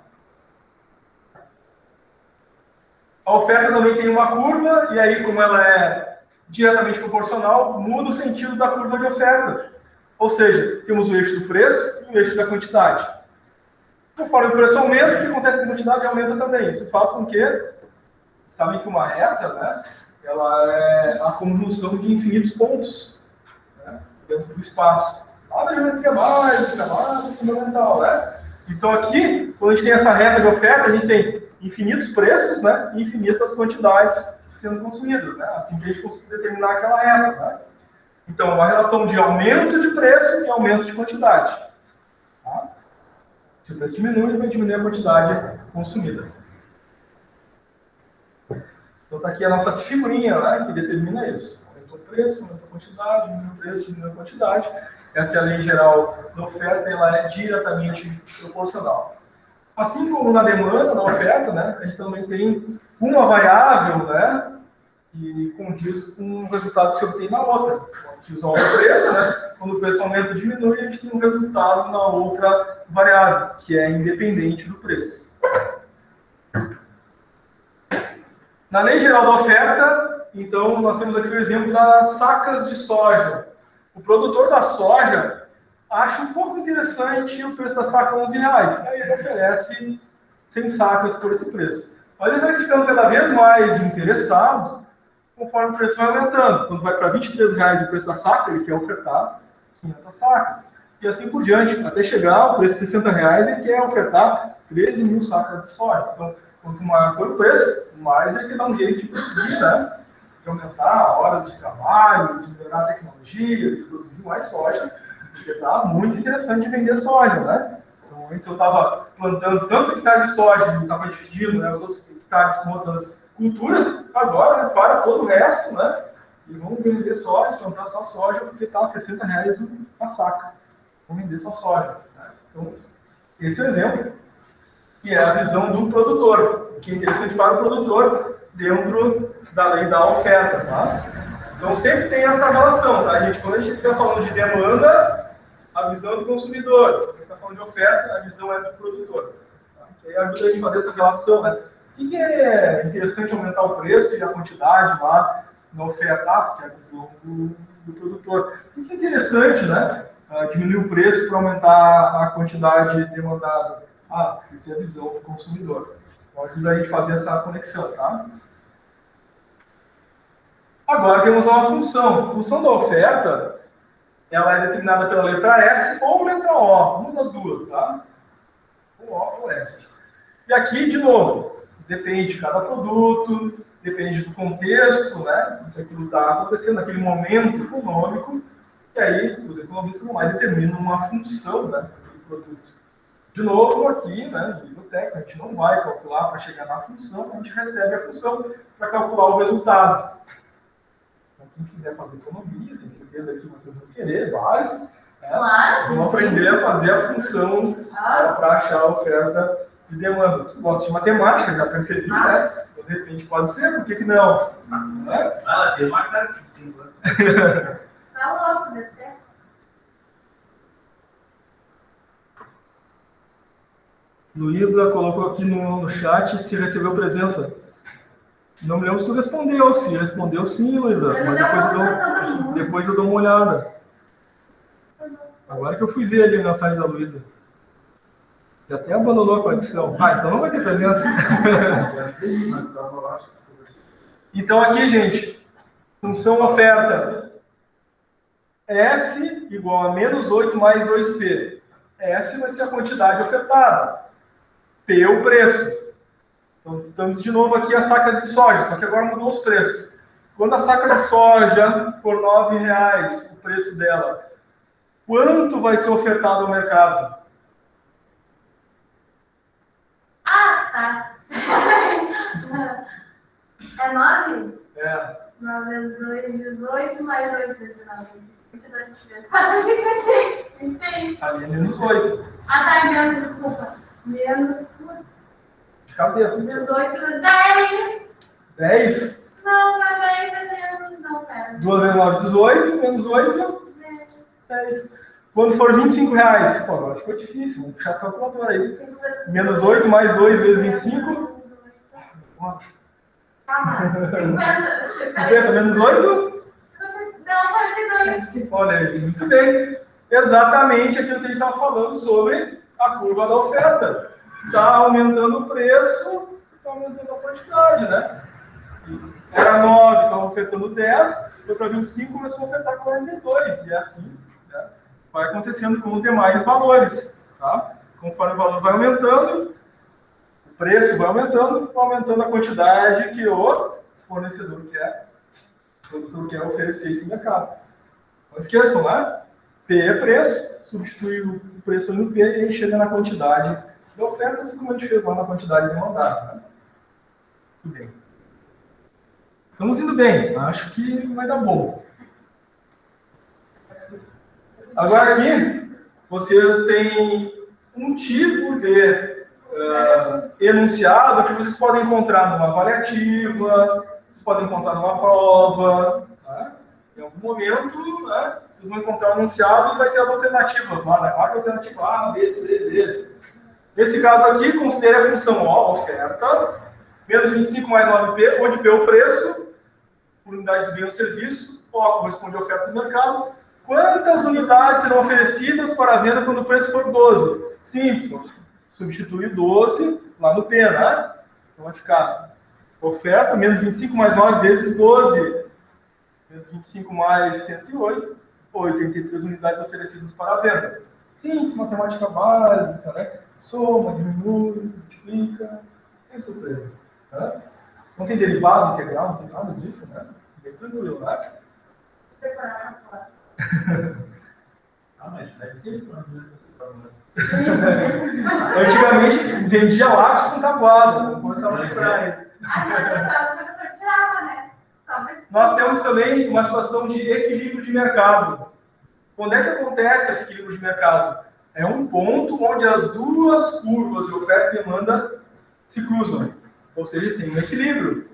A oferta também tem uma curva, e aí, como ela é diretamente proporcional, muda o sentido da curva de oferta. Ou seja, temos o eixo do preço e o eixo da quantidade. Conforme o preço aumenta, o que acontece com a quantidade aumenta também. Isso faz com que, sabem que uma reta, né, ela é a conjunção de infinitos pontos, né, dentro do espaço. A geometria básica, fundamental, né? Então aqui, quando a gente tem essa reta de oferta, a gente tem infinitos preços, né, e infinitas quantidades sendo consumidas, né? Assim que a gente consegue determinar aquela reta, né? Então, uma relação de aumento de preço e aumento de quantidade. Tá? Se o preço diminui, vai diminuir a quantidade consumida. Então, está aqui a nossa figurinha, né, que determina isso. Aumentou o preço, aumentou a quantidade, diminuiu o preço, diminuiu a quantidade. Essa é a lei geral da oferta, ela é diretamente proporcional. Assim como na demanda, na oferta, né, a gente também tem uma variável, né, que condiz com o resultado que se obtém na outra. A gente isola o preço, né, quando o preço aumenta ou diminui, a gente tem um resultado na outra variável, que é independente do preço. Na lei geral da oferta, então, nós temos aqui o exemplo das sacas de soja. O produtor da soja acha um pouco interessante o preço da saca R$11. Aí ele oferece 100 sacas por esse preço. Mas ele vai ficando cada vez mais interessado conforme o preço vai aumentando. Quando vai para R$23 o preço da saca, ele quer ofertar 500 sacas. E assim por diante, até chegar ao preço de R$60, ele quer ofertar 13 mil sacas de soja. Então, quanto maior for o preço, mais ele quer dar um jeito de produzir, né? De aumentar horas de trabalho, de melhorar a tecnologia, de produzir mais soja, porque está muito interessante vender soja, né? Então, antes eu estava plantando tantos hectares de soja, e estava dividindo, né, os outros hectares com outras culturas, agora, né, para todo o resto, né? E vamos vender soja, plantar só soja, porque está R$60 a saca. Vamos vender só soja. Né? Então, esse é o exemplo, que é a visão do produtor, que é interessante para o produtor dentro da lei da oferta. Tá? Então, sempre tem essa relação. Tá, gente? Quando a gente estiver falando de demanda, a visão é do consumidor. Quando a gente está falando de oferta, a visão é do produtor. Tá? Que aí ajuda a gente a fazer essa relação. Né? O que é interessante aumentar o preço e a quantidade lá na oferta, que é a visão do produtor. O que é interessante, né? Diminuir o preço para aumentar a quantidade demandada. Isso é a visão do consumidor. Então, ajuda a gente a fazer essa conexão, tá? Agora temos uma função. A função da oferta, ela é determinada pela letra S ou letra O, uma das duas, tá? Ou O ou S. E aqui, de novo, depende de cada produto, depende do contexto, né? Que aquilo está acontecendo naquele momento econômico. E aí, os economistas vão lá e determinam uma função, né, do produto. De novo, aqui, né, no nível técnico, a gente não vai calcular para chegar na função, a gente recebe a função para calcular o resultado. Então, quem quiser fazer economia, tem certeza que vocês vão querer, vários, né, Claro. vão aprender a fazer a função para achar a oferta e demanda. Tu gosta de matemática, já percebi, né? Então, de repente pode ser, por que não? Né? Tem uma cara que tem. Tá louco, deve ser. Luísa colocou aqui no chat se recebeu presença. Não me lembro se tu respondeu. Se respondeu, sim, Luísa. Mas depois eu dou uma olhada. Agora que eu fui ver ali a mensagem da Luísa. Já até abandonou a conexão. Então não vai ter presença. Então aqui, gente, função oferta. S igual a menos 8 mais 2P. S vai ser a quantidade ofertada. P é o preço. Então, estamos de novo aqui as sacas de soja, só que agora mudou os preços. Quando a saca de soja for R$9, o preço dela, quanto vai ser ofertado ao mercado? Tá. É 9? É. 9 vezes 2, 18, mais 8, 19. 22, 456. 26. Ali é menos 8. Tá, menos, desculpa. Menos. De cabeça. 18, 10. 10? Não, mas 10 é menos. Não, pera. 2 vezes 9, 18. Menos 8, 10. Quando for R$25, pô, agora ficou difícil. Vamos puxar essa calculadora aí. Menos 8 mais 2 vezes 25. Calma. 50. 50 menos 8? Não, 42. Olha aí, muito bem. Exatamente aquilo que a gente estava falando sobre a curva da oferta. Está aumentando o preço, está aumentando a quantidade, né? Era 9, estava ofertando 10, foi para 25, começou a ofertar 42. E é assim, né? Vai acontecendo com os demais valores. Tá? Conforme o valor vai aumentando, o preço vai aumentando a quantidade que o fornecedor quer, o produtor quer oferecer esse mercado. Não esqueçam, né? P é preço, substitui o preço no P e aí chega na quantidade da oferta, assim como a gente fez lá na quantidade demandada. Né? Tudo bem. Estamos indo bem, acho que vai dar bom. Agora aqui, vocês têm um tipo de enunciado que vocês podem encontrar numa avaliativa, vocês podem encontrar numa prova. Né? Em algum momento, né, vocês vão encontrar um enunciado e vai ter as alternativas lá, né? Marca a alternativa A, B, C, D. Nesse caso aqui, considere a função O, oferta, menos 25 mais 9P, onde P é o preço, por unidade de bem ou serviço, O corresponde à oferta do mercado. Quantas unidades serão oferecidas para a venda quando o preço for 12? Simples, substitui 12 lá no P, né? Então vai ficar oferta menos 25 mais 9 vezes 12. Menos 25 mais 108, 83 unidades oferecidas para a venda. Simples, matemática básica, né? Soma, diminui, multiplica, sem surpresa. Né? Não tem derivado integral, não tem nada disso, né? Bem tranquilo, né? Mas faz tempo, né? Antigamente vendia lápis com tabuada, não começava a lembrar. Eu tirava, né? Nós temos também uma situação de equilíbrio de mercado. Quando é que acontece esse equilíbrio de mercado? É um ponto onde as duas curvas de oferta e demanda se cruzam. Ou seja, tem um equilíbrio.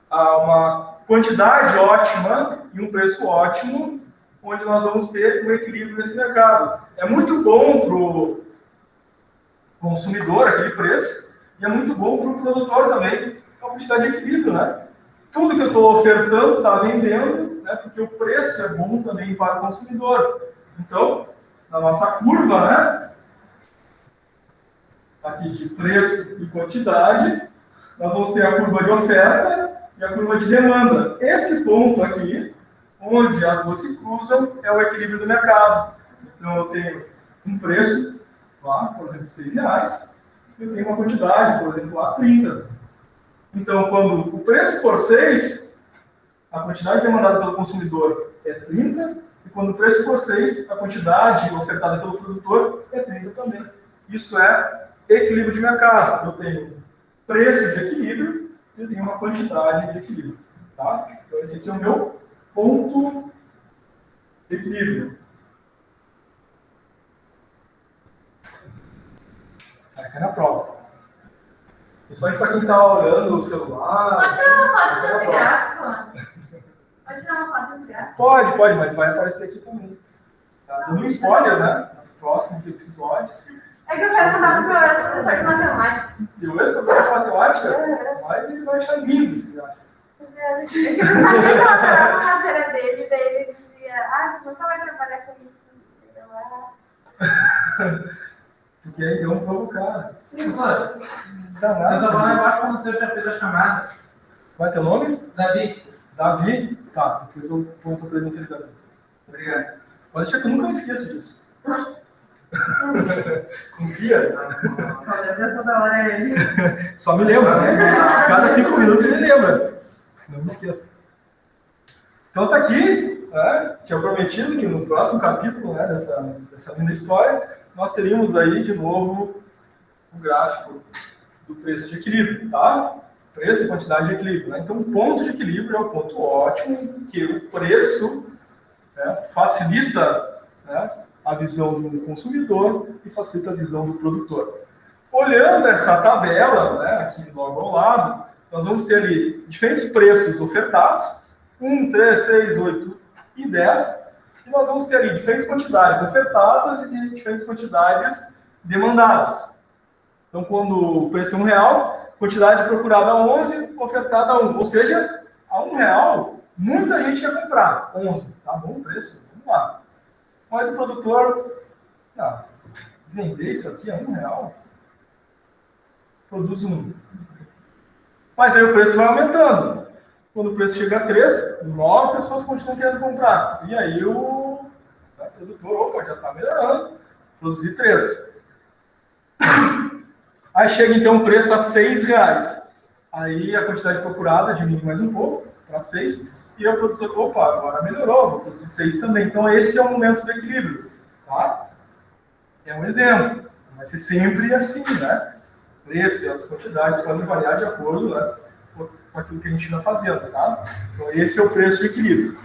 Há uma quantidade ótima e um preço ótimo, onde nós vamos ter um equilíbrio nesse mercado. É muito bom para o consumidor aquele preço, e é muito bom para o produtor também, a quantidade de equilíbrio, né? Tudo que eu estou ofertando está vendendo, né? Porque o preço é bom também para o consumidor. Então, na nossa curva, né? Aqui de preço e quantidade, nós vamos ter a curva de oferta e a curva de demanda. Esse ponto aqui, onde as duas se cruzam, é o equilíbrio do mercado. Então, eu tenho um preço lá, por exemplo, R$6, eu tenho uma quantidade, por exemplo, lá 30. Então, quando o preço for 6, a quantidade demandada pelo consumidor é 30, e quando o preço for 6, a quantidade ofertada pelo produtor é 30 também. Isso é equilíbrio de mercado. Eu tenho preço de equilíbrio e eu tenho uma quantidade de equilíbrio. Tá? Então, esse aqui é o meu ponto de equilíbrio. Aqui na prova. Principalmente para quem está olhando o celular. Pode tirar uma foto desse gráfico? Pode tirar uma foto desse gráfico? Pode, mas vai aparecer aqui também. Tá dando um spoiler, né? Nos próximos episódios. É que eu quero mandar para o meu professor de matemática. E o ex-professor de matemática, mas ele vai achar lindo esse gráfico. É que eu não sabia que ela estava na matéria dele, daí ele dizia, tu nunca vai trabalhar com isso. Porque aí deu um provocar. Professor, Danado. eu tava lá embaixo quando você já fez a chamada. Qual é teu nome? Davi. Davi? Tá, depois eu conto a presença de Davi. Obrigado. Pode deixar que eu nunca me esqueço disso. Confia? Só lembra toda hora ele. Só me lembra, né? Cada 5 minutos ele lembra. Não me esqueça. Então tá aqui, né? Tinha prometido que no próximo capítulo, né, dessa linda história, nós teríamos aí de novo o gráfico do preço de equilíbrio, tá? Preço e quantidade de equilíbrio, né? Então o ponto de equilíbrio é o ponto ótimo, que o preço, né, facilita, né, a visão do consumidor e facilita a visão do produtor. Olhando essa tabela, né, aqui logo ao lado, nós vamos ter ali diferentes preços ofertados, 1, 3, 6, 8 e 10, e nós vamos ter ali diferentes quantidades ofertadas e diferentes quantidades demandadas. Então, quando o preço é R$1, quantidade procurada 11, ofertada 1. Ou seja, a R$1, muita gente ia comprar 11. Tá bom o preço? Vamos lá. Mas o produtor, vender isso aqui a R$1, produz 1. Mas aí o preço vai aumentando. Quando o preço chega a 3, 9 pessoas continuam querendo comprar. E aí o produtor, já está melhorando, produzir 3. Aí chega então o preço a R$6. Aí a quantidade procurada diminui mais um pouco, para 6. E o produtor, agora melhorou, vou produzir 6 também. Então esse é o momento do equilíbrio. Tá? É um exemplo. Vai ser sempre assim, né? O preço e as quantidades podem variar de acordo, né, com aquilo que a gente está fazendo, tá? Então esse é o preço de equilíbrio.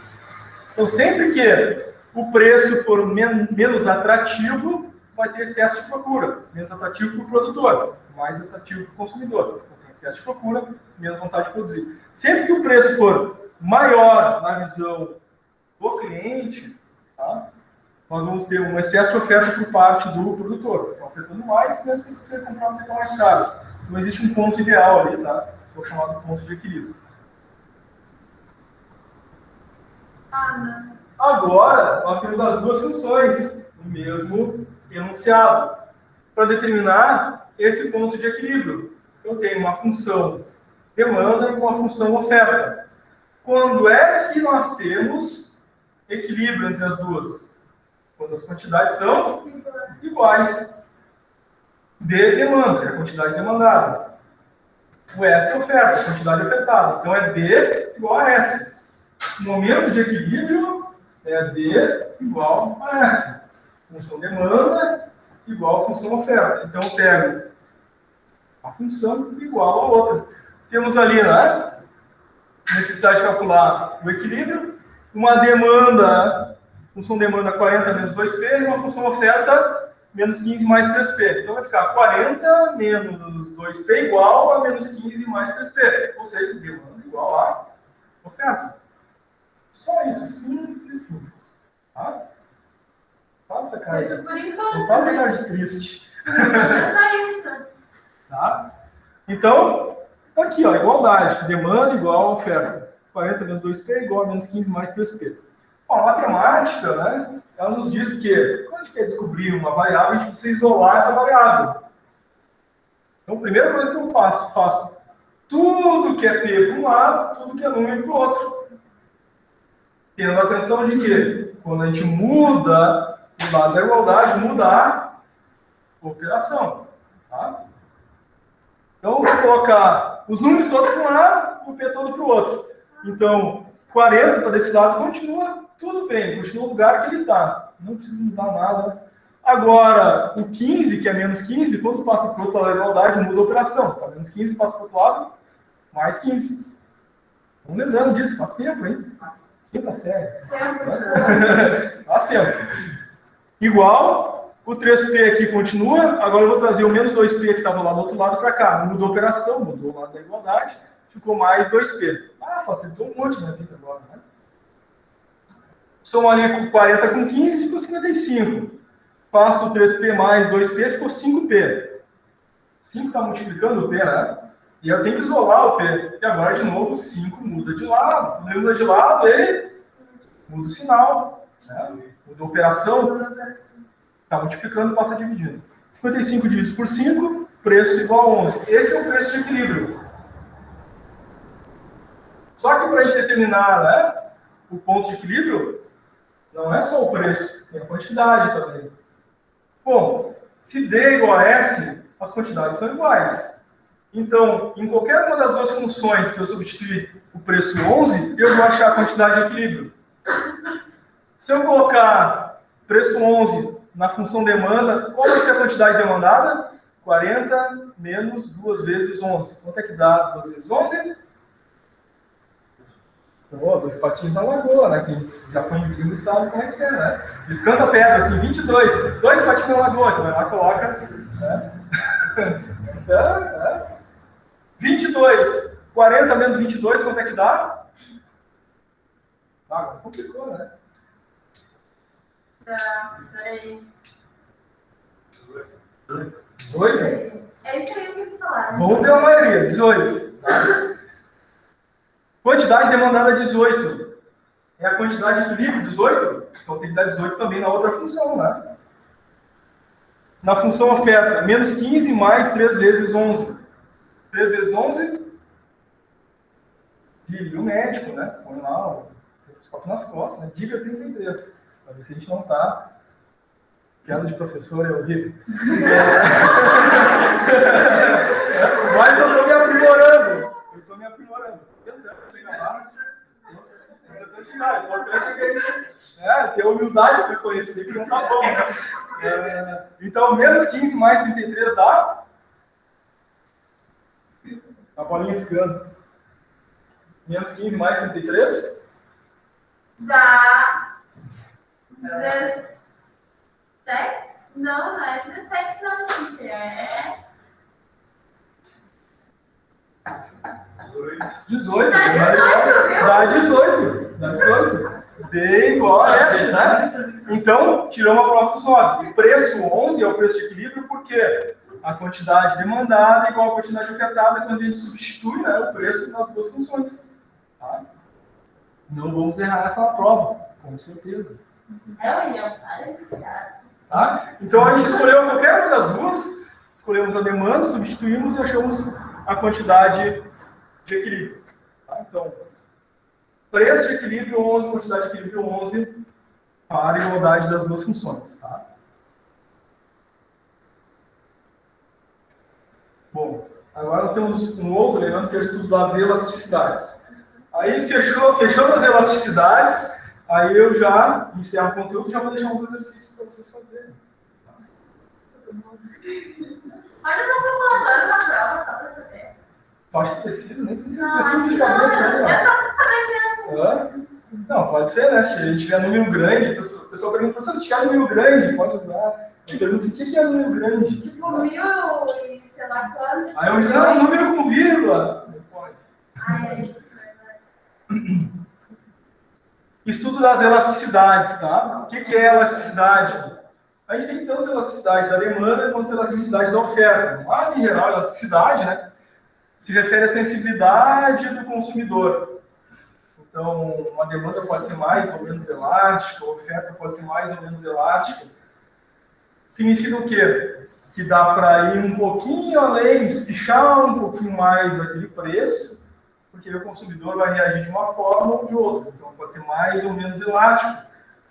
Então sempre que o preço for menos atrativo, vai ter excesso de procura. Menos atrativo para o produtor, mais atrativo para o consumidor. Então, tem excesso de procura, menos vontade de produzir. Sempre que o preço for maior na visão do cliente, tá, nós vamos ter um excesso de oferta por parte do produtor. Está ofertando mais, menos que você comprar um mais caro. Não existe um ponto ideal ali, tá? Que é o chamado ponto de equilíbrio. Agora, nós temos as duas funções no mesmo enunciado para determinar esse ponto de equilíbrio. eu tenho uma função demanda e uma função oferta. Quando é que nós temos equilíbrio entre as duas? Quando as quantidades são iguais. D demanda, é a quantidade demandada. O S é oferta, a quantidade ofertada. Então é D igual a S. O momento de equilíbrio é D igual a S. Função demanda igual a função oferta. Então eu pego a função igual a outra. Temos ali, né? Necessidade de calcular o equilíbrio. Uma demanda, função demanda 40 menos 2P, e uma função oferta menos 15 mais 3P. Então vai ficar 40 menos 2P igual a menos 15 mais 3P. Ou seja, demanda igual a oferta. Só isso, simples, simples. Tá? Faça cara de... Não faça cara de triste. Só isso. Tá? Então, tá aqui, ó, igualdade. Demanda igual a oferta. 40 menos 2P igual a menos 15 mais 3P. Bom, a matemática, né, ela nos diz que, quando a gente quer descobrir uma variável, a gente precisa isolar essa variável. Então, a primeira coisa que eu faço tudo que é P para um lado, tudo que é número para o outro. Tendo atenção de que, quando a gente muda o lado da igualdade, muda a operação. Tá? Então, eu vou colocar os números todos para um lado e o P todo para o outro. Então, 40 está desse lado, continua tudo bem, continua no lugar que ele está. Não precisa mudar nada. Agora, o 15, que é menos 15, quando passa para o outro lado da igualdade, muda a operação. Tá? Menos 15 passa para o outro lado, mais 15. Vamos lembrando disso, faz tempo, hein? Quinta série. Faz tempo. Igual, o 3P aqui continua. Agora eu vou trazer o menos 2P que estava lá do outro lado para cá. Mudou a operação, mudou o lado da igualdade. Ficou mais 2P. Ah, facilitou um monte na vida agora, né? Soma ali com 40 com 15, ficou 55. Faço o 3P mais 2P, ficou 5P. 5 está multiplicando o P, né? E eu tenho que isolar o P. E agora, de novo, 5 muda de lado. Quando ele muda de lado, ele muda o sinal. Né? Muda a operação. Está multiplicando, passa dividindo. 55 dividido por 5, preço igual a 11. Esse é o preço de equilíbrio. Só que para a gente determinar, né, o ponto de equilíbrio, não é só o preço, tem a quantidade também. Bom, se D é igual a S, as quantidades são iguais. Então, em qualquer uma das duas funções que eu substituir o preço 11, eu vou achar a quantidade de equilíbrio. Se eu colocar preço 11 na função demanda, qual vai ser a quantidade demandada? 40 menos 2 vezes 11. Quanto é que dá 2 vezes 11? Oh, 2 patinhos na lagoa, né? Quem já foi em Bíblia sabe como é que é, né? Eles cantam pedra, assim, 22. 2 patinhos na lagoa, tu vai lá e coloca, né? 22. 40 menos 22, quanto é que dá? Ah, agora complicou, né? Tá, peraí. 18? É isso aí que eles falaram. Vamos ver a maioria, 18. Quantidade demandada 18. É a quantidade de equilíbrio 18? Então tem que dar 18 também na outra função, né? Na função oferta, menos 15 mais 3 vezes 11. 3 vezes 11? Diga o médico, né? Põe lá o telescópio nas costas, né? Diga 33. Para ver se a gente não está... Piada de professor é horrível. Mas eu estou me aprimorando. Tentando chegar lá. O importante é que a gente ter humildade para reconhecer que não está bom. Né? Então, menos 15 mais 33 dá? A bolinha ficando. Menos 15 mais 33? Dá 17? Não, não é 17 não, gente. É... 18. Dá 18, Dá 18. D igual a S, né? Então, tiramos a prova dos 9. O preço 11 é o preço de equilíbrio porque a quantidade demandada é igual a quantidade ofertada quando a gente substitui, né, o preço nas duas funções. Tá? Não vamos errar essa prova, com certeza. Tá? Então, a gente escolheu qualquer uma das duas, escolhemos a demanda, substituímos e achamos a quantidade de equilíbrio. Tá? Então, preço de equilíbrio 11, quantidade de equilíbrio 11, para a igualdade das duas funções. Tá? Bom, agora nós temos um outro elemento que é o estudo das elasticidades. Aí, fechando as elasticidades, aí eu já encerro o conteúdo e já vou deixar uns exercícios para vocês fazerem. Olha os calculadores na prova, só para saber. Eu acho que precisa, nem precisa ter estudo de cabeça aí, ó. É só para saber que é assim. Não, pode ser, né? Se a gente tiver número grande, o pessoal pergunta, professor, se tiver número grande, pode usar. Eu pergunto assim, o que é número grande? Tipo, 1000 e sei lá quanto. Aí eu digo, não, número com vírgula. Não pode. Ai, Estudo das elasticidades, tá? O que é elasticidade? A gente tem tanto elasticidade da demanda quanto elasticidade da oferta. Mas, em geral, elasticidade, né, se refere à sensibilidade do consumidor. Então, uma demanda pode ser mais ou menos elástica, a oferta pode ser mais ou menos elástica. Significa o quê? Que dá para ir um pouquinho além, espichar um pouquinho mais aquele preço, porque o consumidor vai reagir de uma forma ou de outra. Então, pode ser mais ou menos elástico.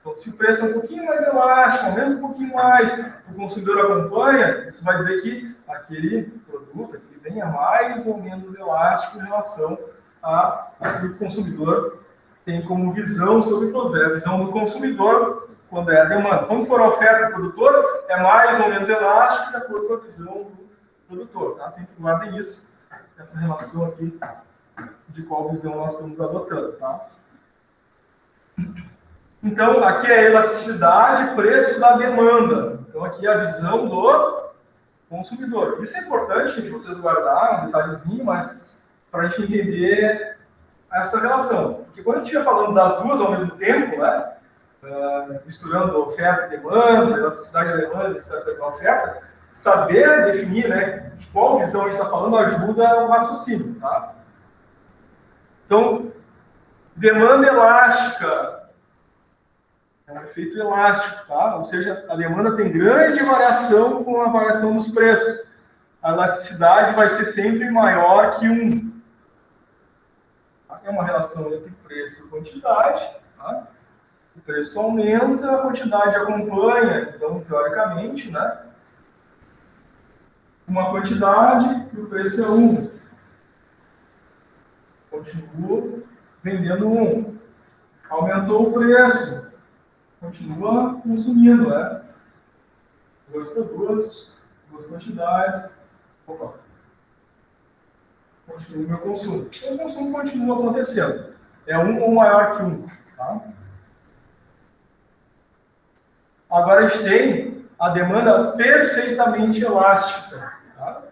Então, se o preço é um pouquinho mais elástico, aumenta um pouquinho mais, o consumidor acompanha, isso vai dizer que aquele produto, aquele bem é mais ou menos elástico em relação àquilo que o consumidor tem como visão sobre o produto. É a visão do consumidor quando é a demanda. Quando for a oferta do produtor, é mais ou menos elástico de acordo com a visão do produtor. Tá? Sempre guardem isso, essa relação aqui de qual visão nós estamos adotando. Tá? Então, aqui é a elasticidade, preço da demanda. Então, aqui é a visão do consumidor. Isso é importante de vocês guardarem, um detalhezinho, mas para a gente entender essa relação. Porque quando a gente estiver falando das duas ao mesmo tempo, né, misturando oferta e demanda, elasticidade da demanda, elasticidade da oferta, saber definir, né, de qual visão a gente está falando ajuda o raciocínio. Tá? Então, demanda elástica. É um efeito elástico, tá? Ou seja, a demanda tem grande variação com a variação dos preços. A elasticidade vai ser sempre maior que 1. É uma relação entre preço e quantidade. Tá? O preço aumenta, a quantidade acompanha. Então, teoricamente, né? Uma quantidade e o preço é 1. Continua vendendo 1. Aumentou o preço. Continua consumindo, né? 2 produtos, 2 quantidades. Opa. Continua o meu consumo. Então, o consumo continua acontecendo. É 1 ou maior que 1. Tá? Agora a gente tem a demanda perfeitamente elástica. Tá?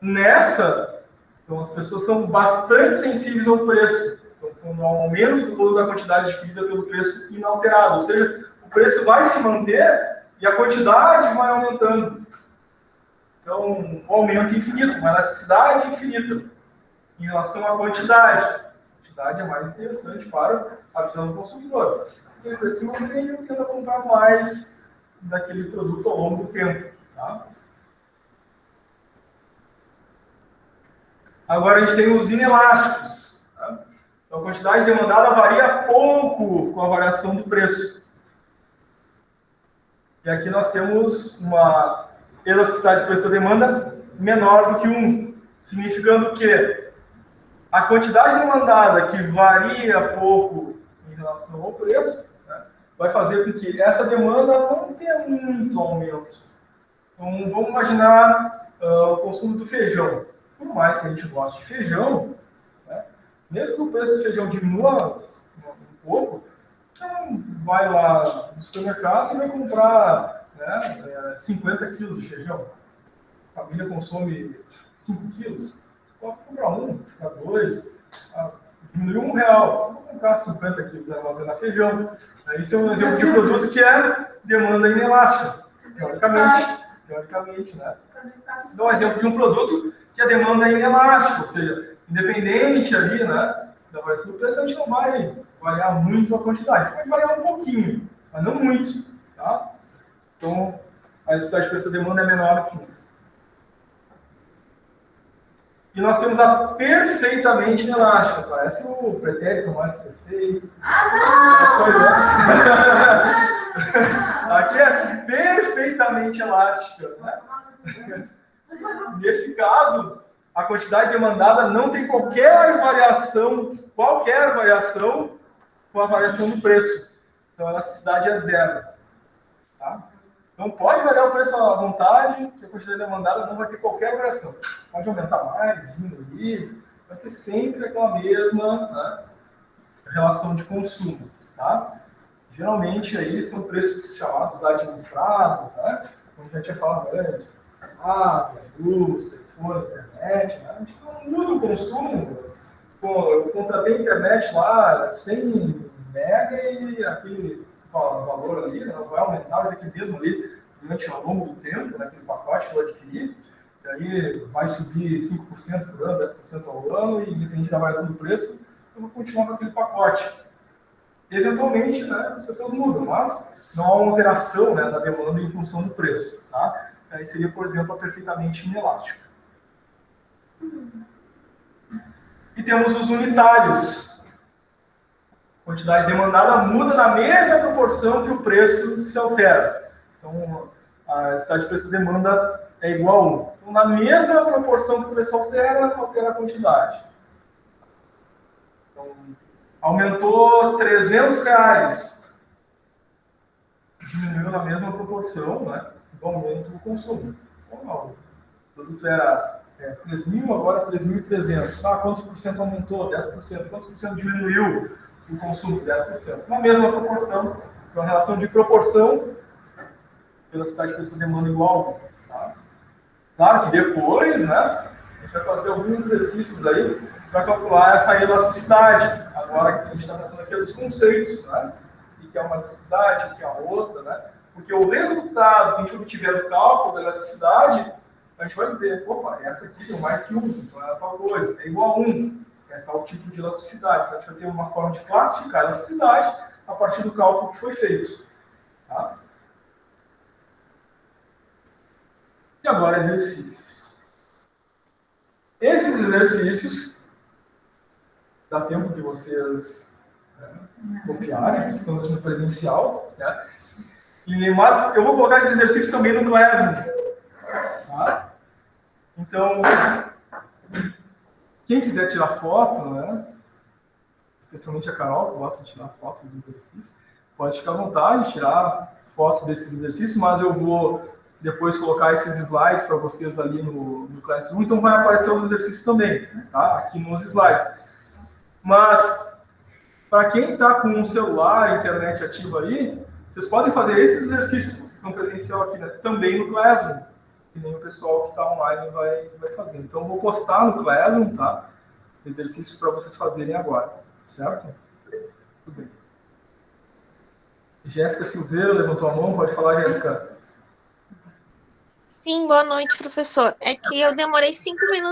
Nessa, então, as pessoas são bastante sensíveis ao preço. Então, ao aumento do valor da quantidade adquirida pelo preço inalterado. Ou seja, o preço vai se manter e a quantidade vai aumentando. Então, um aumento infinito, uma elasticidade infinita em relação à quantidade. A quantidade é mais interessante para a visão do consumidor. Porque o preço se mantém e ele tenta comprar mais daquele produto ao longo do tempo. Tá? Agora a gente tem os inelásticos. Então, a quantidade demandada varia pouco com a variação do preço. E aqui nós temos uma elasticidade de preço da demanda menor do que 1, significando que a quantidade demandada que varia pouco em relação ao preço, né, vai fazer com que essa demanda não tenha muito aumento. Então, vamos imaginar o consumo do feijão. Por mais que a gente goste de feijão, né, mesmo que o preço do feijão diminua um pouco, então vai lá no supermercado e vai comprar, né, 50 quilos de feijão. A família consome 5 quilos. Pode comprar 1, comprar 2, diminuiu R$1. Vou comprar 50 quilos de armazenar feijão. Isso é um exemplo de produto que é demanda inelástica, teoricamente, né? Então, é um exemplo de um produto que a demanda é inelástica, ou seja, independente ali, né, da variação do preço, a gente não vai variar muito a quantidade. Vai variar um pouquinho, mas não muito. Tá? Então, a elasticidade de preço da demanda é menor que 1. E nós temos a perfeitamente elástica. Parece o pretérito mais perfeito. Aqui é perfeitamente elástica. Né? Nesse caso, a quantidade demandada não tem qualquer variação com a variação do preço. Então, a elasticidade é zero. Tá? Então, pode variar o preço à vontade, que a quantidade demandada não vai ter qualquer variação. Pode aumentar mais, diminuir, vai ser sempre aquela mesma, né, relação de consumo. Tá? Geralmente, aí são preços chamados administrados, né? Como a gente já tinha falado antes, água, luz, telefone, internet. Né? A gente não muda o consumo. Eu contratei a internet lá, 100 mega e aquele valor ali, não vai aumentar, mas aquele mesmo ali durante ao longo do tempo, né, aquele pacote que eu adquiri, e aí vai subir 5% por ano, 10% ao ano, e independente da variação do preço, eu vou continuar com aquele pacote. Eventualmente, né, as pessoas mudam, mas não há uma alteração, né, da demanda em função do preço. Tá? Aí seria, por exemplo, a perfeitamente inelástica. E temos os unitários. A quantidade demandada muda na mesma proporção que o preço se altera. Então, a elasticidade de preço e demanda é igual a 1. Então, na mesma proporção que o preço altera a quantidade. Então, aumentou R$300. Diminuiu na mesma proporção, né, do aumento do consumo. Então, não, o produto era 3.000, agora 3.300. Ah, quantos por cento aumentou? 10%. Quantos por cento diminuiu o consumo? 10%. Na mesma proporção. Então, a relação de proporção, velocidade de preço e demanda igual. Tá? Claro que depois, né, a gente vai fazer alguns exercícios aí para calcular essa elasticidade. Agora que a gente está tratando aqui dos conceitos, né? O que é uma elasticidade, o que é a outra, né? Porque o resultado que a gente obtiver do cálculo da elasticidade, a gente vai dizer, opa, essa aqui deu mais que 1, então é tal coisa, é igual a 1, é tal tipo de elasticidade. Então a gente vai ter uma forma de classificar a elasticidade a partir do cálculo que foi feito. Tá? E agora exercícios. Esses exercícios, dá tempo de vocês copiarem, estamos no presencial, né? Mas eu vou colocar esses exercícios também no Classroom. Tá? Então, quem quiser tirar foto, né, especialmente a Carol, que gosta de tirar fotos dos exercícios, pode ficar à vontade de tirar foto desses exercícios, mas eu vou depois colocar esses slides para vocês ali no Classroom, então vai aparecer os exercícios também, tá? Aqui nos slides. Mas, para quem está com um celular, a internet ativa aí, vocês podem fazer esses exercícios, vocês estão presencial aqui, né, também no Classroom, que nem o pessoal que está online vai fazer. Então, eu vou postar no Classroom, tá? Exercícios para vocês fazerem agora, certo? Tudo bem. Jéssica Silveira levantou a mão, pode falar, Jéssica. Sim, boa noite, professor. É que eu demorei 5 minutos